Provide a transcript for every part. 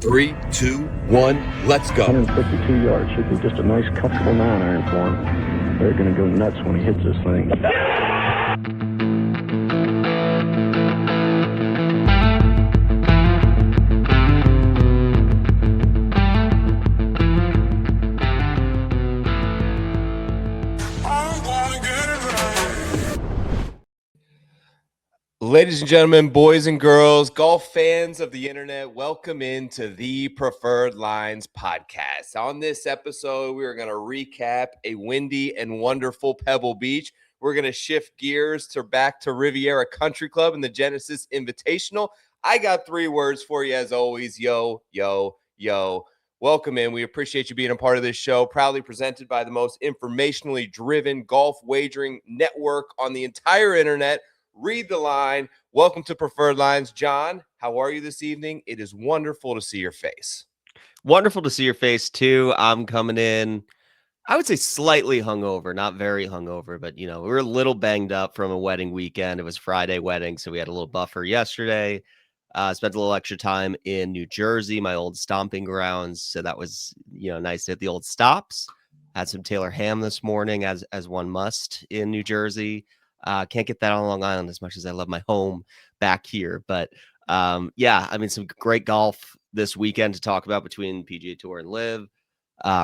3, 2, 1, let's go. 152 yards should be just a nice, comfortable 9-iron for him. They're going to go nuts when he hits this thing. Ladies and gentlemen, boys and girls, golf fans of the internet, welcome into the Preferred Lines podcast. On this episode, we are going to recap a windy and wonderful Pebble Beach. We're going to shift gears back to Riviera Country Club and the Genesis Invitational. I got 3 words for you as always. Yo, yo, yo. Welcome in. We appreciate you being a part of this show. Proudly presented by the most informationally driven golf wagering network on the entire internet. Read the line. Welcome to Preferred Lines. John, how are you this evening? It is wonderful to see your face. Wonderful to see your face, too. I'm coming in, I would say slightly hungover, not very hungover, but, we were a little banged up from a wedding weekend. It was Friday wedding, so we had a little buffer yesterday. Spent a little extra time in New Jersey, my old stomping grounds. So that was, nice to hit the old stops. Had some Taylor ham this morning, as one must in New Jersey. Can't get that on Long Island as much as I love my home back here. But some great golf this weekend to talk about between PGA Tour and LIV.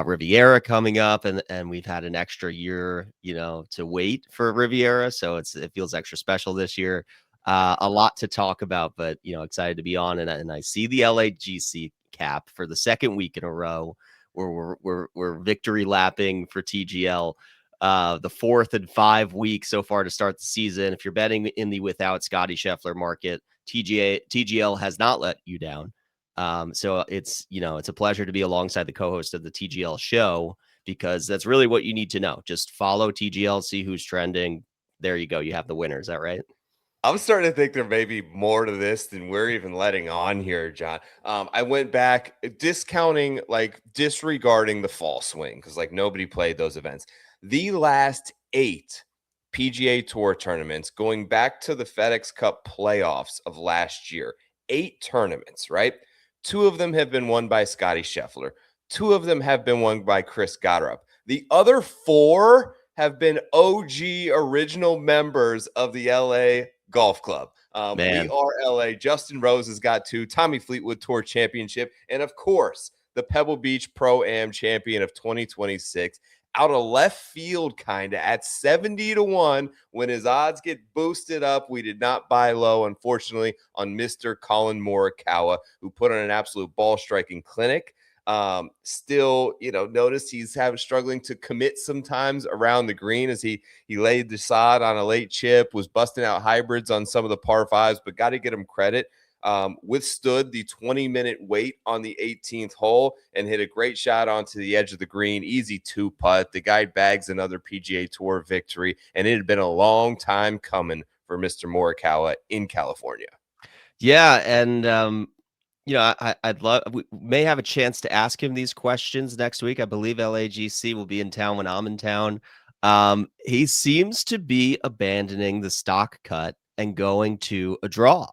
Riviera coming up, and we've had an extra year, to wait for Riviera. So it feels extra special this year. A lot to talk about, but, excited to be on. And I see the LAGC cap for the second week in a row where we're victory lapping for TGL. The 4th and 5 weeks so far to start the season. If you're betting in the without Scottie Scheffler market, TGL has not let you down. So it's a pleasure to be alongside the co-host of the TGL show, because that's really what you need to know. Just follow TGL, see who's trending. There you go. You have the winner. Is that right? I'm starting to think there may be more to this than we're even letting on here, John. I went back disregarding the fall swing, because nobody played those events. The last 8 PGA Tour tournaments, going back to the FedEx Cup playoffs of last year, 8 tournaments, right? 2 of them have been won by Scottie Scheffler. 2 of them have been won by Chris Gotterup. The other 4 have been OG original members of the LA Golf Club. We are LA. Justin Rose has got 2. Tommy Fleetwood Tour Championship. And, of course, the Pebble Beach Pro-Am champion of 2026. Out of left field, kind of at 70-1. When his odds get boosted up, we did not buy low, unfortunately, on Mr. Colin Morikawa, who put on an absolute ball striking clinic. Still, notice he's struggling to commit sometimes around the green, as he laid the sod on a late chip, was busting out hybrids on some of the par 5s, but got to get him credit. Withstood the 20-minute wait on the 18th hole and hit a great shot onto the edge of the green. Easy 2-putt. The guy bags another PGA Tour victory, and it had been a long time coming for Mr. Morikawa in California. Yeah, and I'd love. We may have a chance to ask him these questions next week. I believe LAGC will be in town when I'm in town. He seems to be abandoning the stock cut and going to a draw.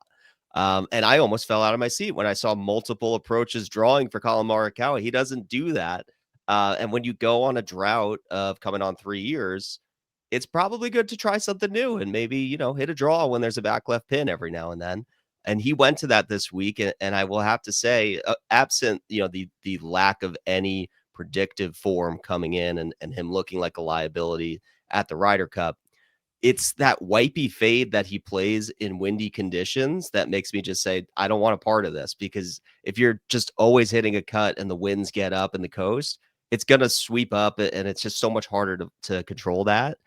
And I almost fell out of my seat when I saw multiple approaches drawing for Colin Morikawa. He doesn't do that. And when you go on a drought of coming on 3 years, it's probably good to try something new and maybe, hit a draw when there's a back left pin every now and then. And he went to that this week. And I will have to say, absent, the lack of any predictive form coming in and him looking like a liability at the Ryder Cup, it's that wipey fade that he plays in windy conditions that makes me just say, I don't want a part of this, because if you're just always hitting a cut and the winds get up in the coast, it's going to sweep up, and it's just so much harder to control that.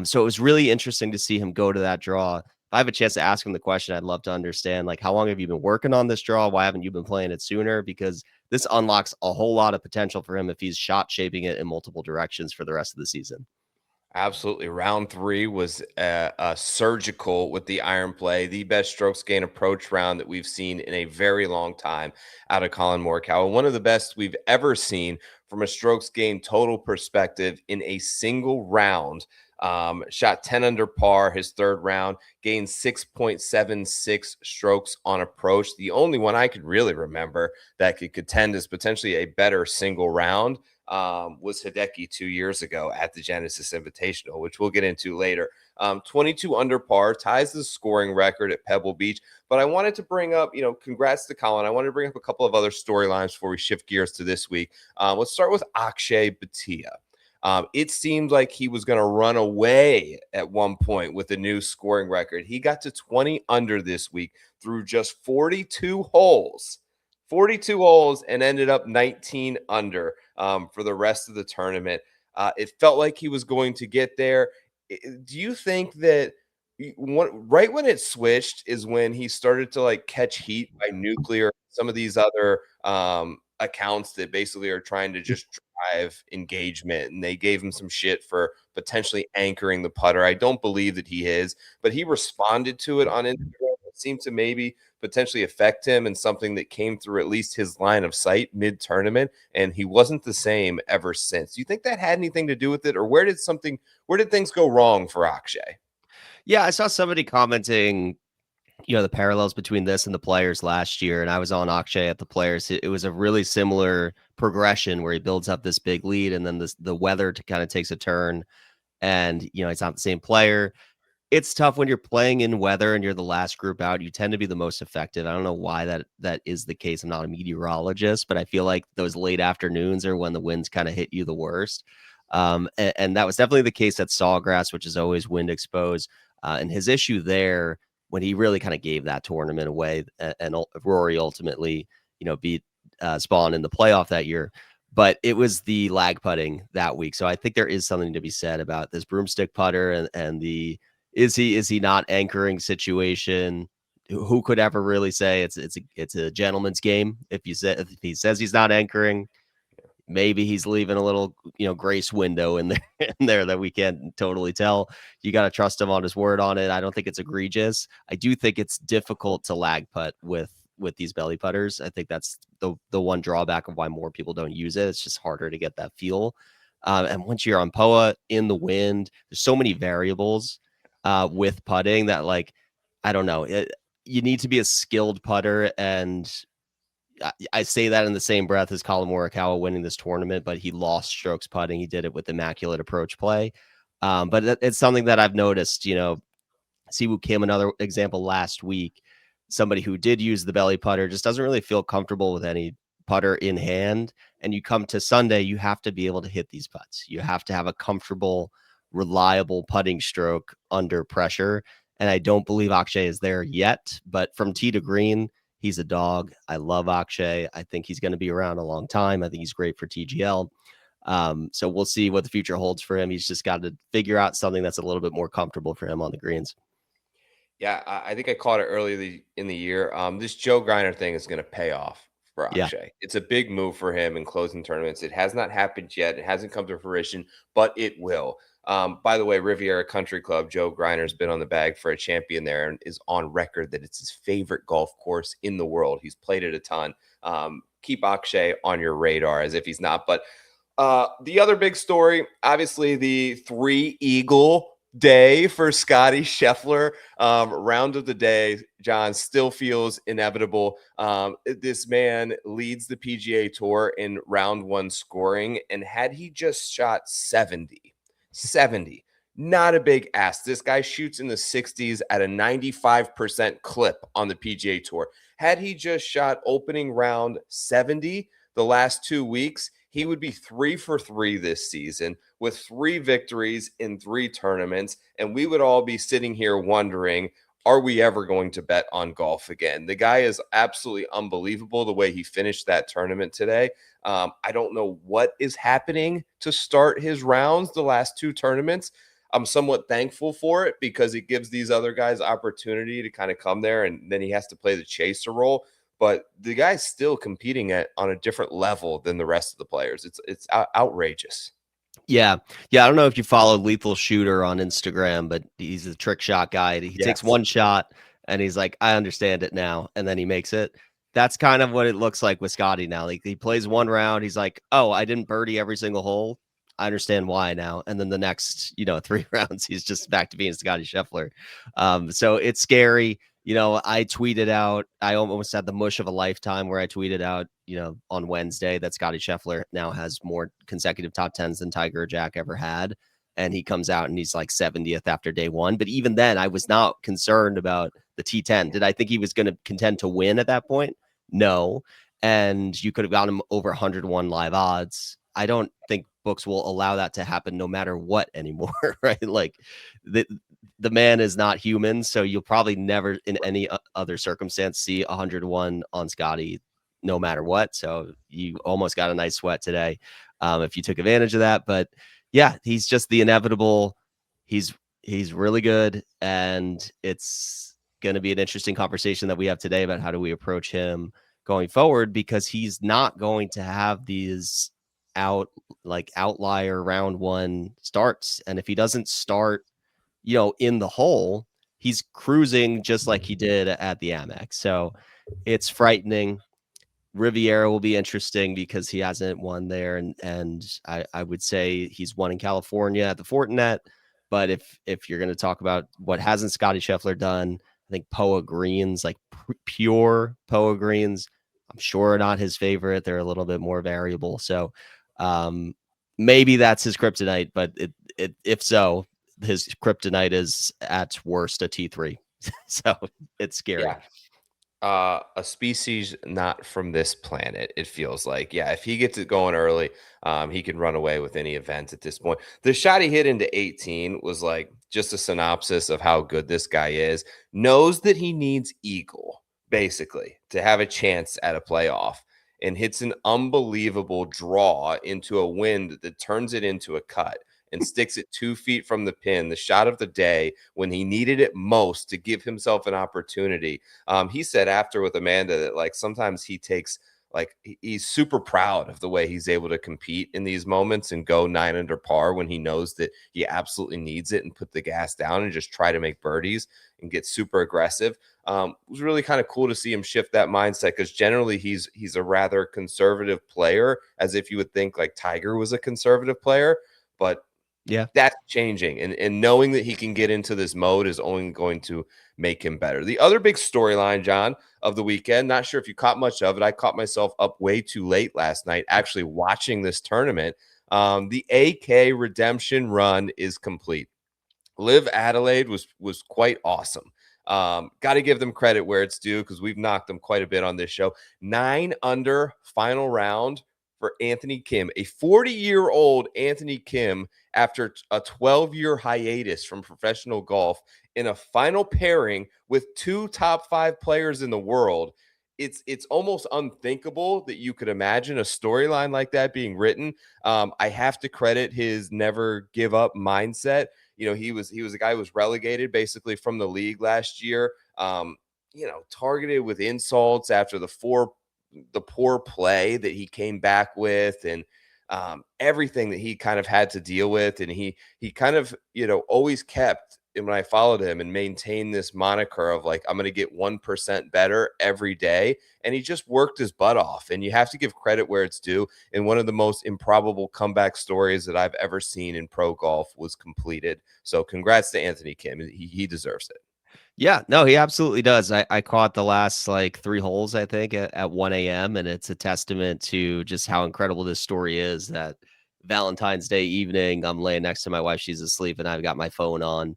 So it was really interesting to see him go to that draw. If I have a chance to ask him the question, I'd love to understand, how long have you been working on this draw? Why haven't you been playing it sooner? Because this unlocks a whole lot of potential for him if he's shot shaping it in multiple directions for the rest of the season. Absolutely. Round 3 was surgical with the iron play, the best strokes gain approach round that we've seen in a very long time out of Colin Morikawa. One of the best we've ever seen from a strokes gain total perspective in a single round Shot 10 under par his third round, gained 6.76 strokes on approach. The only one I could really remember that could contend as potentially a better single round was Hideki 2 years ago at the Genesis Invitational, which we'll get into later. 22 under par, ties the scoring record at Pebble Beach. But I wanted to bring up, congrats to Colin. I wanted to bring up a couple of other storylines before we shift gears to this week. Let's start with Akshay Bhatia. It seemed like he was going to run away at one point with a new scoring record. He got to 20 under this week through just 42 holes. 42 holes and ended up 19 under for the rest of the tournament. It felt like he was going to get there. Do you think that right when it switched is when he started to like catch heat by Nuclear, some of these other accounts that basically are trying to just drive engagement, and they gave him some shit for potentially anchoring the putter. I don't believe that he is, but he responded to it on Instagram. It seemed to maybe potentially affect him and something that came through at least his line of sight mid-tournament, and he wasn't the same ever since. Do you think that had anything to do with it, or where did things go wrong for Akshay? Yeah, I saw somebody commenting, the parallels between this and the Players last year, and I was on Akshay at the Players. It was a really similar progression where he builds up this big lead, and then the weather kind of takes a turn, and it's not the same player. It's tough when you're playing in weather and you're the last group out. You tend to be the most effective. I don't know why that is the case. I'm not a meteorologist, but I feel like those late afternoons are when the winds kind of hit you the worst. And that was definitely the case at Sawgrass, which is always wind exposed. And his issue there, when he really kind of gave that tournament away, and Rory ultimately, beat Spawn in the playoff that year. But it was the lag putting that week. So I think there is something to be said about this broomstick putter and the is he not anchoring situation. Who could ever really say it's a gentleman's game? If he says he's not anchoring, maybe he's leaving a little, grace window in there that we can't totally tell. You got to trust him on his word on it. I don't think it's egregious. I do think it's difficult to lag putt with these belly putters. I think that's the one drawback of why more people don't use it. It's just harder to get that feel. And once you're on POA in the wind, there's so many variables with putting that, like, I don't know. You need to be a skilled putter, and I say that in the same breath as Colin Morikawa winning this tournament, but he lost strokes putting. He did it with immaculate approach play. But it's something that I've noticed, Siwoo Kim, another example last week, somebody who did use the belly putter, just doesn't really feel comfortable with any putter in hand. And you come to Sunday, you have to be able to hit these putts. You have to have a comfortable, reliable putting stroke under pressure. And I don't believe Akshay is there yet, but from tee to green, he's a dog. I love Akshay. I think he's going to be around a long time. I think he's great for TGL. So we'll see what the future holds for him. He's just got to figure out something that's a little bit more comfortable for him on the greens. Yeah, I think I caught it earlier in the year. This Joe Griner thing is going to pay off for Yeah. Akshay. It's a big move for him in closing tournaments. It has not happened yet. It hasn't come to fruition, but it will. By the way, Riviera Country Club, Joe Griner's been on the bag for a champion there and is on record that it's his favorite golf course in the world. He's played it a ton. Keep Akshay on your radar as if he's not. But the other big story, obviously, the 3 Eagle day for Scottie Scheffler. Round of the day, John, still feels inevitable. This man leads the PGA Tour in round 1 scoring, and had he just shot 70, not a big ask. This guy shoots in the 60s at a 95% clip on the PGA Tour. Had he just shot opening round 70 the last 2 weeks, he would be 3 for 3 this season with 3 victories in 3 tournaments. And we would all be sitting here wondering, are we ever going to bet on golf again? The guy is absolutely unbelievable the way he finished that tournament today. I don't know what is happening to start his rounds the last 2 tournaments. I'm somewhat thankful for it because it gives these other guys opportunity to kind of come there, and then he has to play the chaser role. But the guy's still competing on a different level than the rest of the players. It's outrageous. Yeah. I don't know if you follow Lethal Shooter on Instagram, but he's a trick shot guy. He takes one shot and he's like, I understand it now. And then he makes it. That's kind of what it looks like with Scottie now. Like, he plays one round. He's like, oh, I didn't birdie every single hole. I understand why now. And then the next, 3 rounds, he's just back to being Scottie Scheffler. So it's scary. I tweeted out, I almost had the mush of a lifetime where I tweeted out, on Wednesday that Scottie Scheffler now has more consecutive top 10s than Tiger or Jack ever had. And he comes out and he's like 70th after day one. But even then, I was not concerned about the T10. Did I think he was going to contend to win at that point? No. And you could have gotten him over 101 live odds. I don't think books will allow that to happen no matter what anymore, right? Like the man is not human, so you'll probably never in any other circumstance see 101 on Scottie no matter what. So you almost got a nice sweat today if you took advantage of that. But yeah, he's just the inevitable. He's really good, and it's going to be an interesting conversation that we have today about how do we approach him going forward, because he's not going to have these outlier round one starts. And if he doesn't start, in the hole, he's cruising just like he did at the Amex. So it's frightening. Riviera will be interesting because he hasn't won there, and I would say he's won in California at the Fortinet. But if you're going to talk about what hasn't Scottie Scheffler done, I think POA greens, like pure POA greens, I'm sure not his favorite. They're a little bit more variable. So maybe that's his kryptonite, but if so, his kryptonite is at worst a T3. So it's scary. Yeah. A species not from this planet, it feels like. Yeah, if he gets it going early, he can run away with any event at this point. The shot he hit into 18 was like just a synopsis of how good this guy is. Knows that he needs eagle, basically, to have a chance at a playoff, and hits an unbelievable draw into a wind that turns it into a cut and sticks it 2 feet from the pin, the shot of the day when he needed it most to give himself an opportunity. He said after with Amanda that like sometimes he takes he's super proud of the way he's able to compete in these moments and go 9 under par when he knows that he absolutely needs it, and put the gas down and just try to make birdies and get super aggressive. It was really kind of cool to see him shift that mindset, because generally he's a rather conservative player, as if you would think like Tiger was a conservative player. But yeah, that's changing. And knowing that he can get into this mode is only going to make him better. The other big storyline, John, of the weekend, not sure if you caught much of it. I caught myself up way too late last night actually watching this tournament. The AK redemption run is complete. LIV Adelaide was quite awesome. Got to give them credit where it's due, because we've knocked them quite a bit on this show. 9 under final round for Anthony Kim, a 40-year-old Anthony Kim, after a 12-year hiatus from professional golf, in a final pairing with 2 top 5 players in the world. It's almost unthinkable that you could imagine a storyline like that being written. I have to credit his never give up mindset. He was a guy who was relegated basically from the league last year. Targeted with insults after the poor play that he came back with, and everything that he kind of had to deal with. And he kind of, always kept, and when I followed him, and maintained this moniker of like, I'm going to get 1% better every day. And he just worked his butt off. And you have to give credit where it's due. And one of the most improbable comeback stories that I've ever seen in pro golf was completed. So congrats to Anthony Kim. He deserves it. Yeah, no, he absolutely does. I caught the last like 3 holes, I think, at 1 a.m. And it's a testament to just how incredible this story is, that Valentine's Day evening, I'm laying next to my wife, she's asleep, and I've got my phone on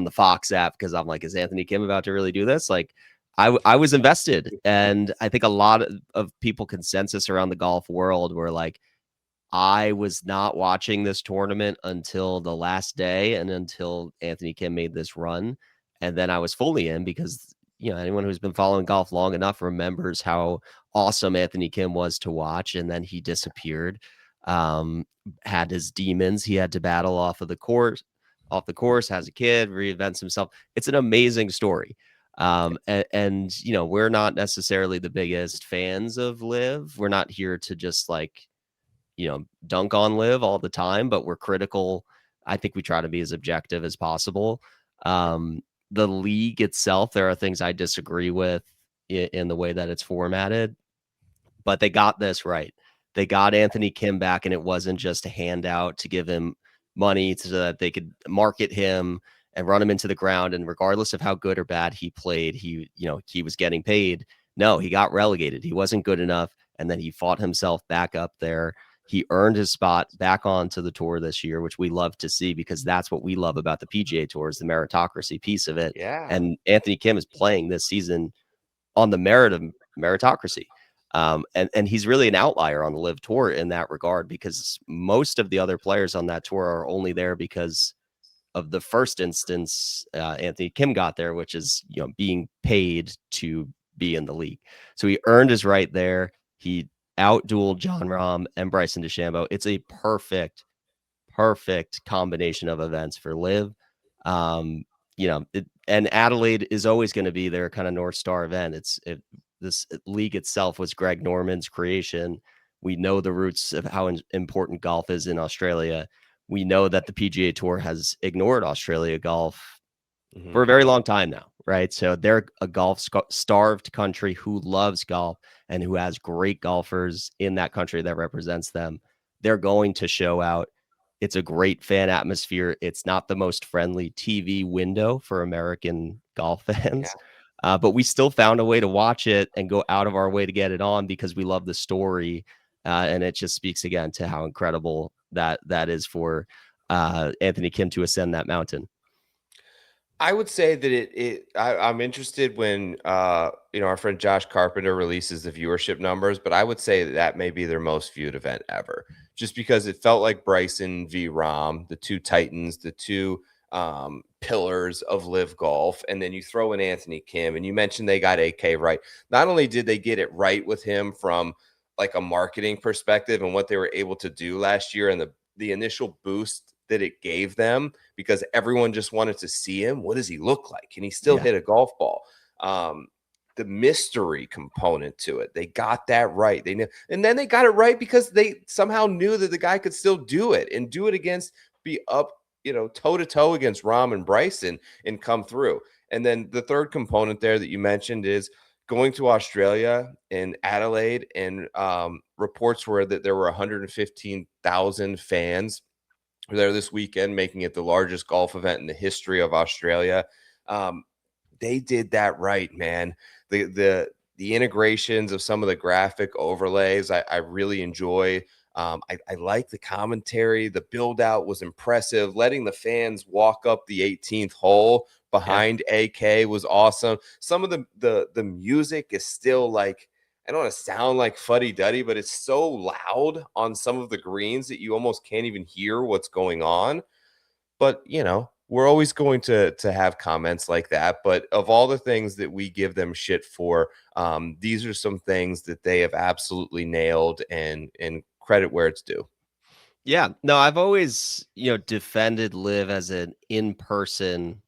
the Fox app, because I'm like, is Anthony Kim about to really do this? Like, I was invested. And I think a lot of people consensus around the golf world were like, I was not watching this tournament until the last day and until Anthony Kim made this run. And then I was fully in, because, anyone who's been following golf long enough remembers how awesome Anthony Kim was to watch. And then he disappeared, had his demons he had to battle off the course, has a kid, reinvents himself. It's an amazing story. And we're not necessarily the biggest fans of LIV. We're not here to just like, dunk on LIV all the time, but we're critical. I think we try to be as objective as possible. The league itself, there are things I disagree with in the way that it's formatted, but they got this right. They got Anthony Kim back, and it wasn't just a handout to give him money so that they could market him and run him into the ground. And regardless of how good or bad he played, he was getting paid. No, he got relegated. He wasn't good enough. And then he fought himself back up there. He earned his spot back onto the tour this year, which we love to see because that's what we love about the PGA Tour is the meritocracy piece of it. Yeah. And Anthony Kim is playing this season on the merit of meritocracy. And he's really an outlier on the LIV Tour in that regard because most of the other players on that tour are only there because of the first instance Anthony Kim got there, which is being paid to be in the league. So he earned his right there. He outdueled Jon Rahm and Bryson DeChambeau. It's a perfect combination of events for LIV. And Adelaide is always going to be their kind of North Star event. This league itself was Greg Norman's creation. We know the roots of how important golf is in Australia. We know that the PGA Tour has ignored Australia golf for a very long time now, right? So they're a golf-starved country who loves golf and who has great golfers in that country that represents them. They're going to show out. It's a great fan atmosphere. It's not the most friendly TV window for American golf fans. But we still found a way to watch it and go out of our way to get it on because we love the story. And it just speaks again to how incredible that is for Anthony Kim to ascend that mountain. I would say that I'm interested when our friend Josh Carpenter releases the viewership numbers, but I would say that may be their most viewed event ever, just because it felt like Bryson v. Rahm, the two titans, the two pillars of LIV golf, and then you throw in Anthony Kim, and you mentioned they got AK right. Not only did they get it right with him from like a marketing perspective and what they were able to do last year and the initial boost that it gave them because everyone just wanted to see him. What does he look like? Can he still hit a golf ball? The mystery component to it, they got that right. They knew, and then they got it right because they somehow knew that the guy could still do it and do it against, be up, toe to toe against Rahm and Bryson and come through. And then the third component there that you mentioned is going to Australia and Adelaide, and reports were that there were 115,000 fans there this weekend, making it the largest golf event in the history of Australia. They did that right, man. The integrations of some of the graphic overlays, I really enjoy. I like the commentary. The build out was impressive. Letting the fans walk up the 18th hole behind AK was awesome. Some of the music is still like, I don't want to sound like fuddy-duddy, but it's so loud on some of the greens that you almost can't even hear what's going on. But, we're always going to have comments like that. But of all the things that we give them shit for, these are some things that they have absolutely nailed, and credit where it's due. Yeah. No, I've always, defended LIV as an in-person,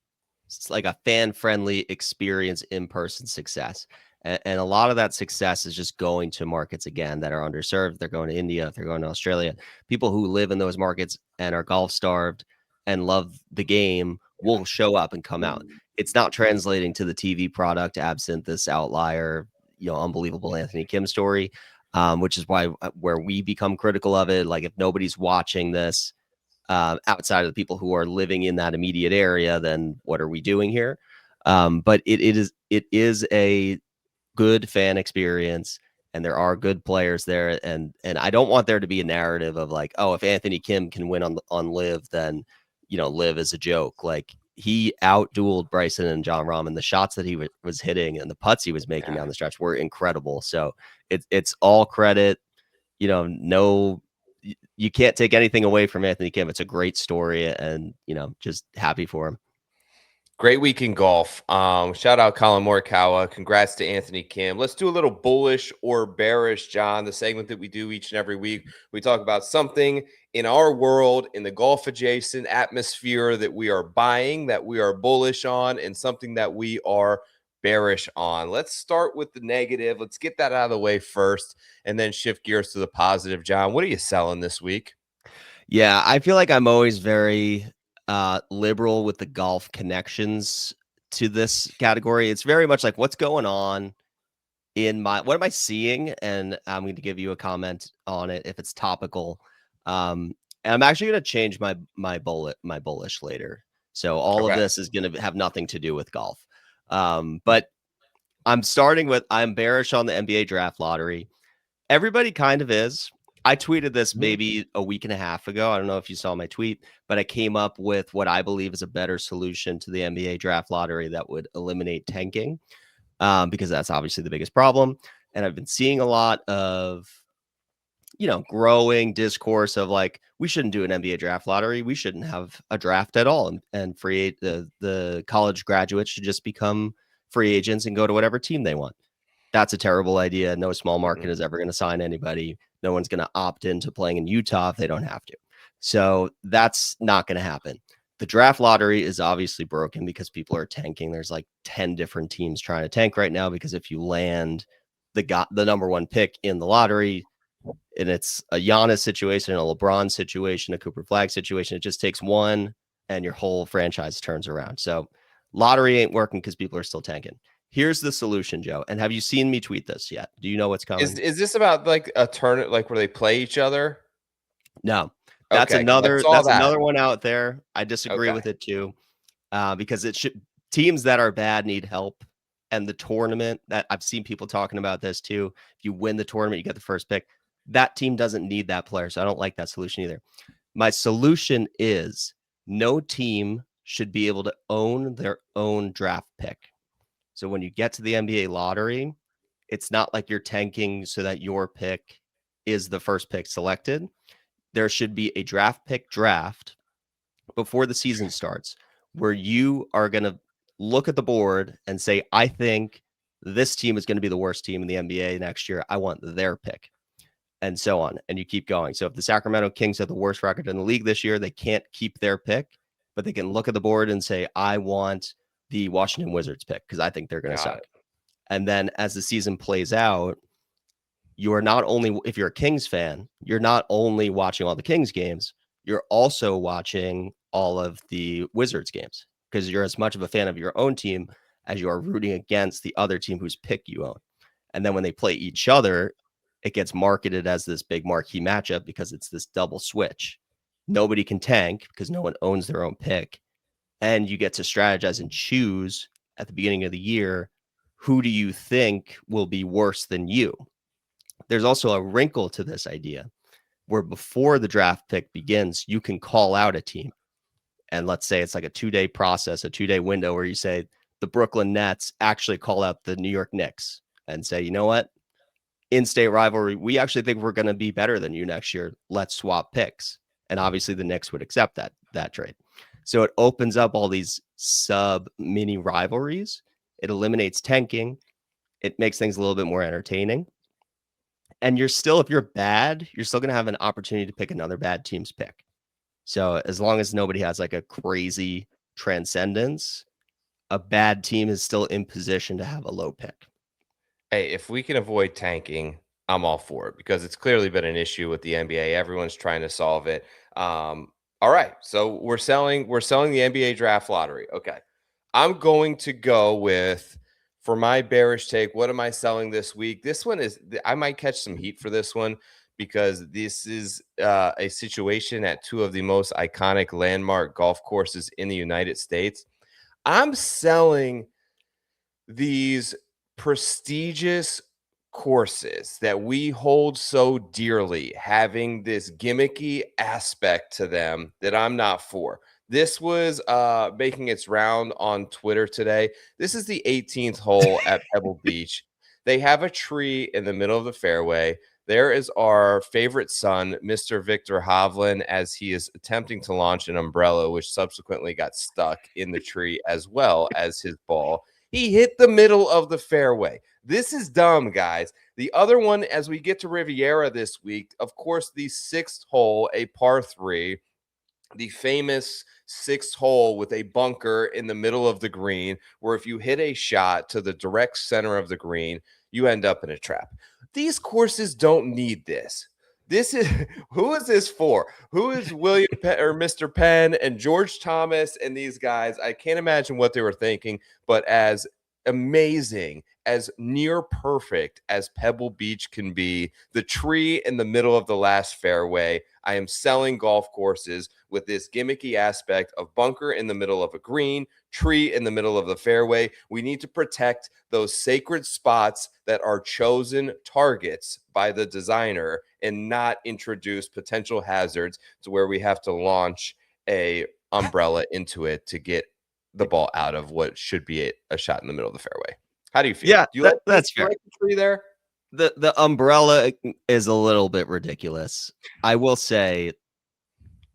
it's like a fan-friendly experience, in-person success. And a lot of that success is just going to markets, again, that are underserved. They're going to India, they're going to Australia. People who live in those markets and are golf-starved and love the game will show up and come out. It's not translating to the TV product absent this outlier, unbelievable Anthony Kim story, which is where we become critical of it. Like, if nobody's watching this, outside of the people who are living in that immediate area, then what are we doing here? But it is a good fan experience, and there are good players there, and I don't want there to be a narrative of like, oh, if Anthony Kim can win on LIV, then LIV is a joke. Like, he outdueled Bryson and Jon Rahm, and the shots that he was hitting and the putts he was making down the stretch were incredible. So it's all credit. No, you can't take anything away from Anthony Kim. It's a great story, and just happy for him. Great week in golf. Shout out Colin Morikawa. Congrats to Anthony Kim. Let's do a little bullish or bearish, John, the segment that we do each and every week. We talk about something in our world, in the golf adjacent atmosphere, that we are buying, that we are bullish on, and something that we are bearish on. Let's start with the negative. Let's get that out of the way first, and then shift gears to the positive. John, what are you selling this week? Yeah, I feel like I'm always very liberal with the golf connections to this category. It's very much like what's going on what am I seeing? And I'm going to give you a comment on it if it's topical. And I'm actually going to change my bullish later. So all of Okay. this is going to have nothing to do with golf. But I'm starting with I'm bearish on the NBA draft lottery. Everybody kind of is. I tweeted this maybe a week and a half ago. I don't know if you saw my tweet, but I came up with what I believe is a better solution to the NBA draft lottery that would eliminate tanking, because that's obviously the biggest problem. And I've been seeing a lot of, growing discourse of like, we shouldn't do an NBA draft lottery. We shouldn't have a draft at all. And the college graduates should just become free agents and go to whatever team they want. That's a terrible idea. No small market is ever going to sign anybody. No one's going to opt into playing in Utah if they don't have to. So that's not going to happen. The draft lottery is obviously broken because people are tanking. There's like 10 different teams trying to tank right now because if you land the number one pick in the lottery, and it's a Giannis situation, a LeBron situation, a Cooper Flag situation, it just takes one and your whole franchise turns around. So lottery ain't working because people are still tanking. Here's the solution, Joe. And have you seen me tweet this yet? Do you know what's coming? Is this about like a tournament, like where they play each other? No, that's Okay, 'cause I another saw that. one out there. I disagree Okay. with it too, because teams that are bad need help. And the tournament that I've seen people talking about this too. If you win the tournament, you get the first pick. That team doesn't need that player, so I don't like that solution either. My solution is no team should be able to own their own draft pick. So when you get to the NBA lottery, it's not like you're tanking so that your pick is the first pick selected. There should be a draft pick draft before the season starts where you are going to look at the board and say, I think this team is going to be the worst team in the NBA next year. I want their pick, and so on. And you keep going. So if the Sacramento Kings have the worst record in the league this year, they can't keep their pick, but they can look at the board and say, I want the Washington Wizards pick because I think they're going to suck. And then as the season plays out, you are not only, if you're a Kings fan, you're not only watching all the Kings games, you're also watching all of the Wizards games because you're as much of a fan of your own team as you are rooting against the other team whose pick you own. And then when they play each other, it gets marketed as this big marquee matchup because it's this double switch. Nobody can tank because no one owns their own pick. And you get to strategize and choose at the beginning of the year, who do you think will be worse than you? There's also a wrinkle to this idea where before the draft pick begins, you can call out a team. And let's say it's like a 2-day process, a 2-day window where you say the Brooklyn Nets actually call out the New York Knicks and say, you know what? In-state rivalry, we actually think we're going to be better than you next year. Let's swap picks. And obviously the Knicks would accept that trade. So it opens up all these sub mini rivalries. It eliminates tanking. It makes things a little bit more entertaining. And you're still, if you're bad, you're still going to have an opportunity to pick another bad team's pick. So as long as nobody has like a crazy transcendence, a bad team is still in position to have a low pick. Hey, if we can avoid tanking, I'm all for it because it's clearly been an issue with the NBA. Everyone's trying to solve it. All right, so we're selling the NBA draft lottery. Okay, I'm going to go with, for my bearish take, what am I selling this week? This one is, I might catch some heat for this one because this is a situation at two of the most iconic landmark golf courses in the United States. I'm selling these prestigious courses that we hold so dearly, having this gimmicky aspect to them that I'm not for. This was making its round on Twitter today. This is the 18th hole at Pebble Beach. They have a tree in the middle of the fairway. There is our favorite son, Mr. Victor Hovland, as he is attempting to launch an umbrella, which subsequently got stuck in the tree as well as his ball. He hit the middle of the fairway. This is dumb, guys. The other one, as we get to Riviera this week, of course, the sixth hole, a par 3, the famous sixth hole with a bunker in the middle of the green, where if you hit a shot to the direct center of the green, you end up in a trap. These courses don't need this. This is, who is this for? Who is William Penn or Mr. Penn and George Thomas and these guys? I can't imagine what they were thinking, but as amazing, as near perfect as Pebble Beach can be, the tree in the middle of the last fairway. I am selling golf courses with this gimmicky aspect of bunker in the middle of a green, tree in the middle of the fairway. We need to protect those sacred spots that are chosen targets by the designer and not introduce potential hazards to where we have to launch a umbrella into it to get the ball out of what should be a shot in the middle of the fairway. How do you feel? Yeah, Do you like that's do you fair. like the tree there? The umbrella is a little bit ridiculous. I will say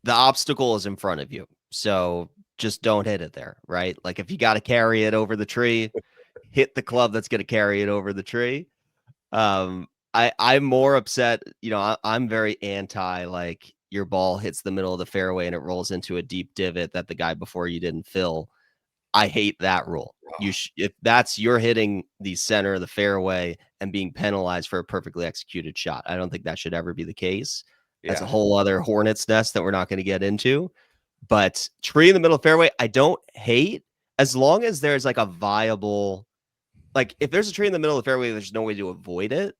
the obstacle is in front of you. So just don't hit it there, right? Like if you got to carry it over the tree, hit the club that's going to carry it over the tree. I'm more upset, I'm very anti like your ball hits the middle of the fairway and it rolls into a deep divot that the guy before you didn't fill. I hate that rule. If that's you're hitting the center of the fairway and being penalized for a perfectly executed shot. I don't think that should ever be the case. That's a Yeah. whole other hornet's nest that we're not going to get into. But tree in the middle of the fairway, I don't hate as long as there's like a viable, like if there's a tree in the middle of the fairway, there's no way to avoid it.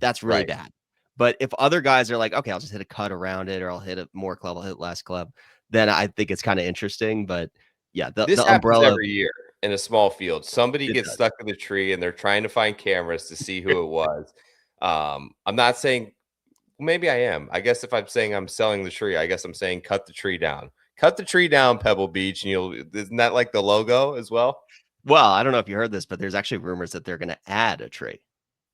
That's really Right. bad. But if other guys are like, okay, I'll just hit a cut around it, or I'll hit a more club, I'll hit less club, then I think it's kind of interesting. But yeah, This the happens umbrella, every year in a small field. Somebody it gets does. stuck in the tree and they're trying to find cameras to see who it was. I'm not saying, maybe I am. I guess if I'm saying I'm selling the tree, I guess I'm saying cut the tree down. Cut the tree down, Pebble Beach, and isn't that like the logo as well? Well, I don't know if you heard this, but there's actually rumors that they're going to add a tree.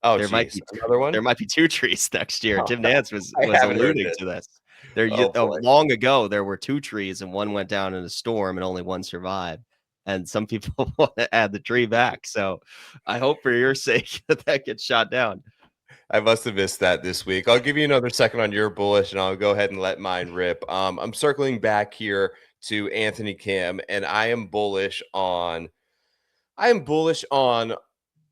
Oh, There might geez. be Another one? there might be 2 trees next year. Jim Nantz was I was haven't heard alluding this. to this. There Oh, boy. long ago, there were 2 trees and one went down in a storm and only one survived. And some people want to add the tree back. So I hope for your sake that gets shot down. I must have missed that this week. I'll give you another second on your bullish, and I'll go ahead and let mine rip. I'm circling back here to Anthony Kim, and I am bullish on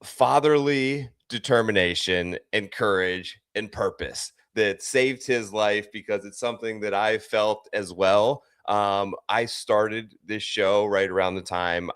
fatherly determination and courage and purpose that saved his life, because it's something that I felt as well. I started this show right around the time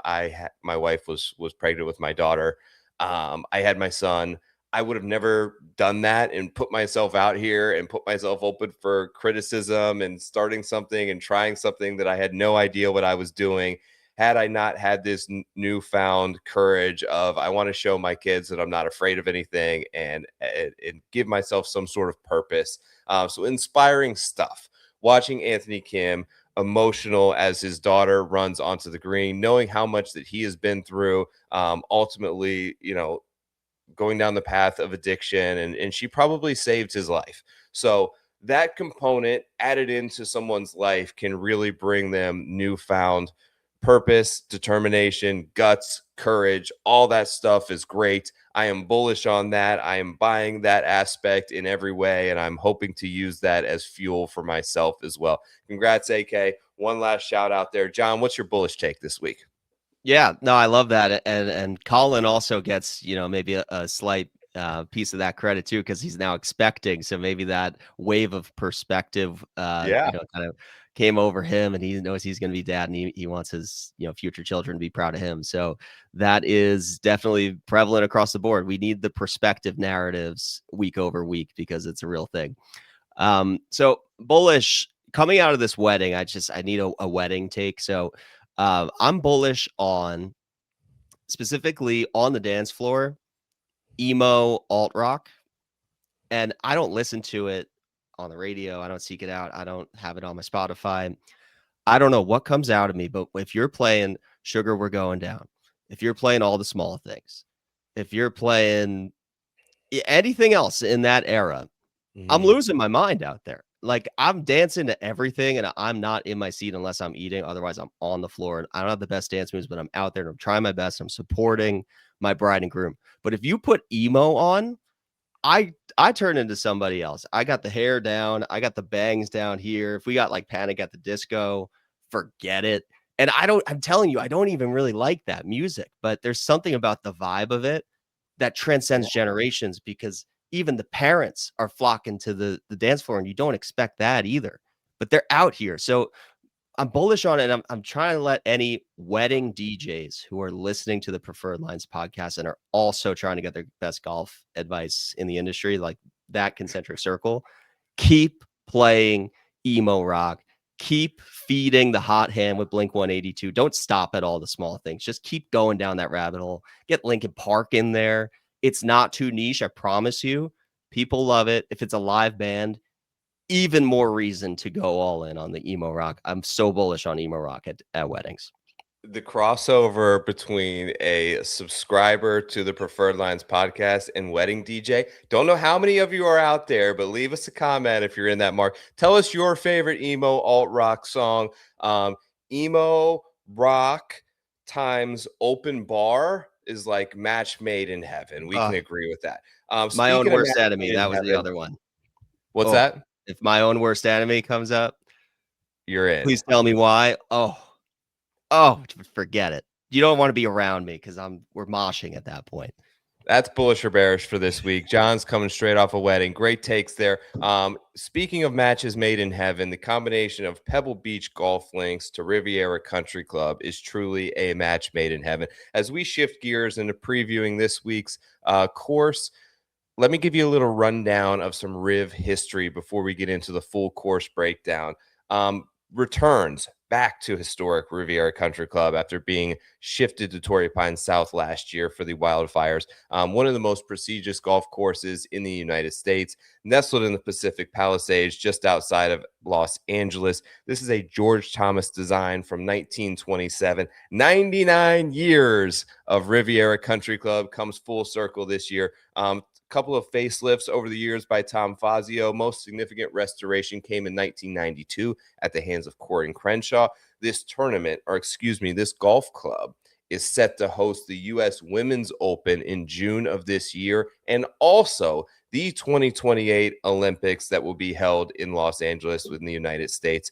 my wife was pregnant with my daughter. I had my son. I would have never done that and put myself out here and put myself open for criticism and starting something and trying something that I had no idea what I was doing, had I not had this newfound courage of, I want to show my kids that I'm not afraid of anything, and give myself some sort of purpose. So inspiring stuff. Watching Anthony Kim emotional as his daughter runs onto the green, knowing how much that he has been through, ultimately, going down the path of addiction, and she probably saved his life. So that component added into someone's life can really bring them newfound purpose, determination, guts, courage. All that stuff is great. I am bullish on that. I am buying that aspect in every way, and I'm hoping to use that as fuel for myself as well. Congrats, AK. One last shout out there. John, what's your bullish take this week? Yeah, no, I love that, and Colin also gets maybe a slight piece of that credit too, because he's now expecting, so maybe that wave of perspective, Yeah. kind of came over him, and he knows he's going to be dad, and he wants his future children to be proud of him. So that is definitely prevalent across the board. We need the perspective narratives week over week because it's a real thing. So bullish coming out of this wedding. I need a wedding take. So I'm bullish on specifically on the dance floor, emo alt rock. And I don't listen to it on the radio. I don't seek it out. I don't have it on my Spotify. I don't know what comes out of me, but if you're playing Sugar, We're Going Down, if you're playing All the Small Things, if you're playing anything else in that era, I'm Mhm. losing my mind out there. Like I'm dancing to everything and I'm not in my seat unless I'm eating. Otherwise, I'm on the floor and I don't have the best dance moves, but I'm out there and I'm trying my best. I'm supporting my bride and groom. But if you put emo on, I turn into somebody else. I got the hair down, I got the bangs down here. If we got like Panic at the Disco, forget it. And I'm telling you, I don't even really like that music, but there's something about the vibe of it that transcends generations because even the parents are flocking to the dance floor and you don't expect that either. But they're out here. So I'm bullish on it. I'm trying to let any wedding DJs who are listening to the Preferred Lines podcast and are also trying to get their best golf advice in the industry, like that concentric circle, keep playing emo rock. Keep feeding the hot hand with Blink 182. Don't stop at all the small things. Just keep going down that rabbit hole. Get Linkin Park in there. It's not too niche. I promise you. People love it. If it's a live band, even more reason to go all in on the emo rock. I'm so bullish on emo rock at weddings. The crossover between a subscriber to the Preferred Lines podcast and wedding DJ. Don't know how many of you are out there, but leave us a comment if you're in that mark. Tell us your favorite emo alt rock song. Emo rock times open bar is like match made in heaven. We can agree with that. My Own Worst match Enemy. made in That was heaven, the other one. What's that? If My Own Worst Enemy comes up, you're in. Please tell me why. Oh, forget it. You don't want to be around me because we're moshing at that point. That's bullish or bearish for this week. John's coming straight off a wedding. Great takes there. Speaking of matches made in heaven, the combination of Pebble Beach golf links to Riviera Country Club is truly a match made in heaven. As we shift gears into previewing this week's course, let me give you a little rundown of some Riv history before we get into the full course breakdown. Returns back to historic Riviera Country Club after being shifted to Torrey Pines South last year for the wildfires. One of the most prestigious golf courses in the United States, nestled in the Pacific Palisades just outside of Los Angeles. This is a George Thomas design from 1927. 99 years of Riviera Country Club comes full circle this year. Couple of facelifts over the years by Tom Fazio. Most significant restoration came in 1992 at the hands of Corin Crenshaw. This golf club is set to host the U.S. Women's Open in June of this year, and also the 2028 Olympics that will be held in Los Angeles within the United States.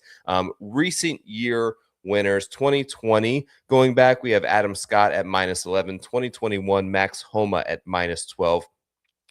Recent year winners, 2020 going back, we have Adam Scott at -11, 2021 Max Homa at -12,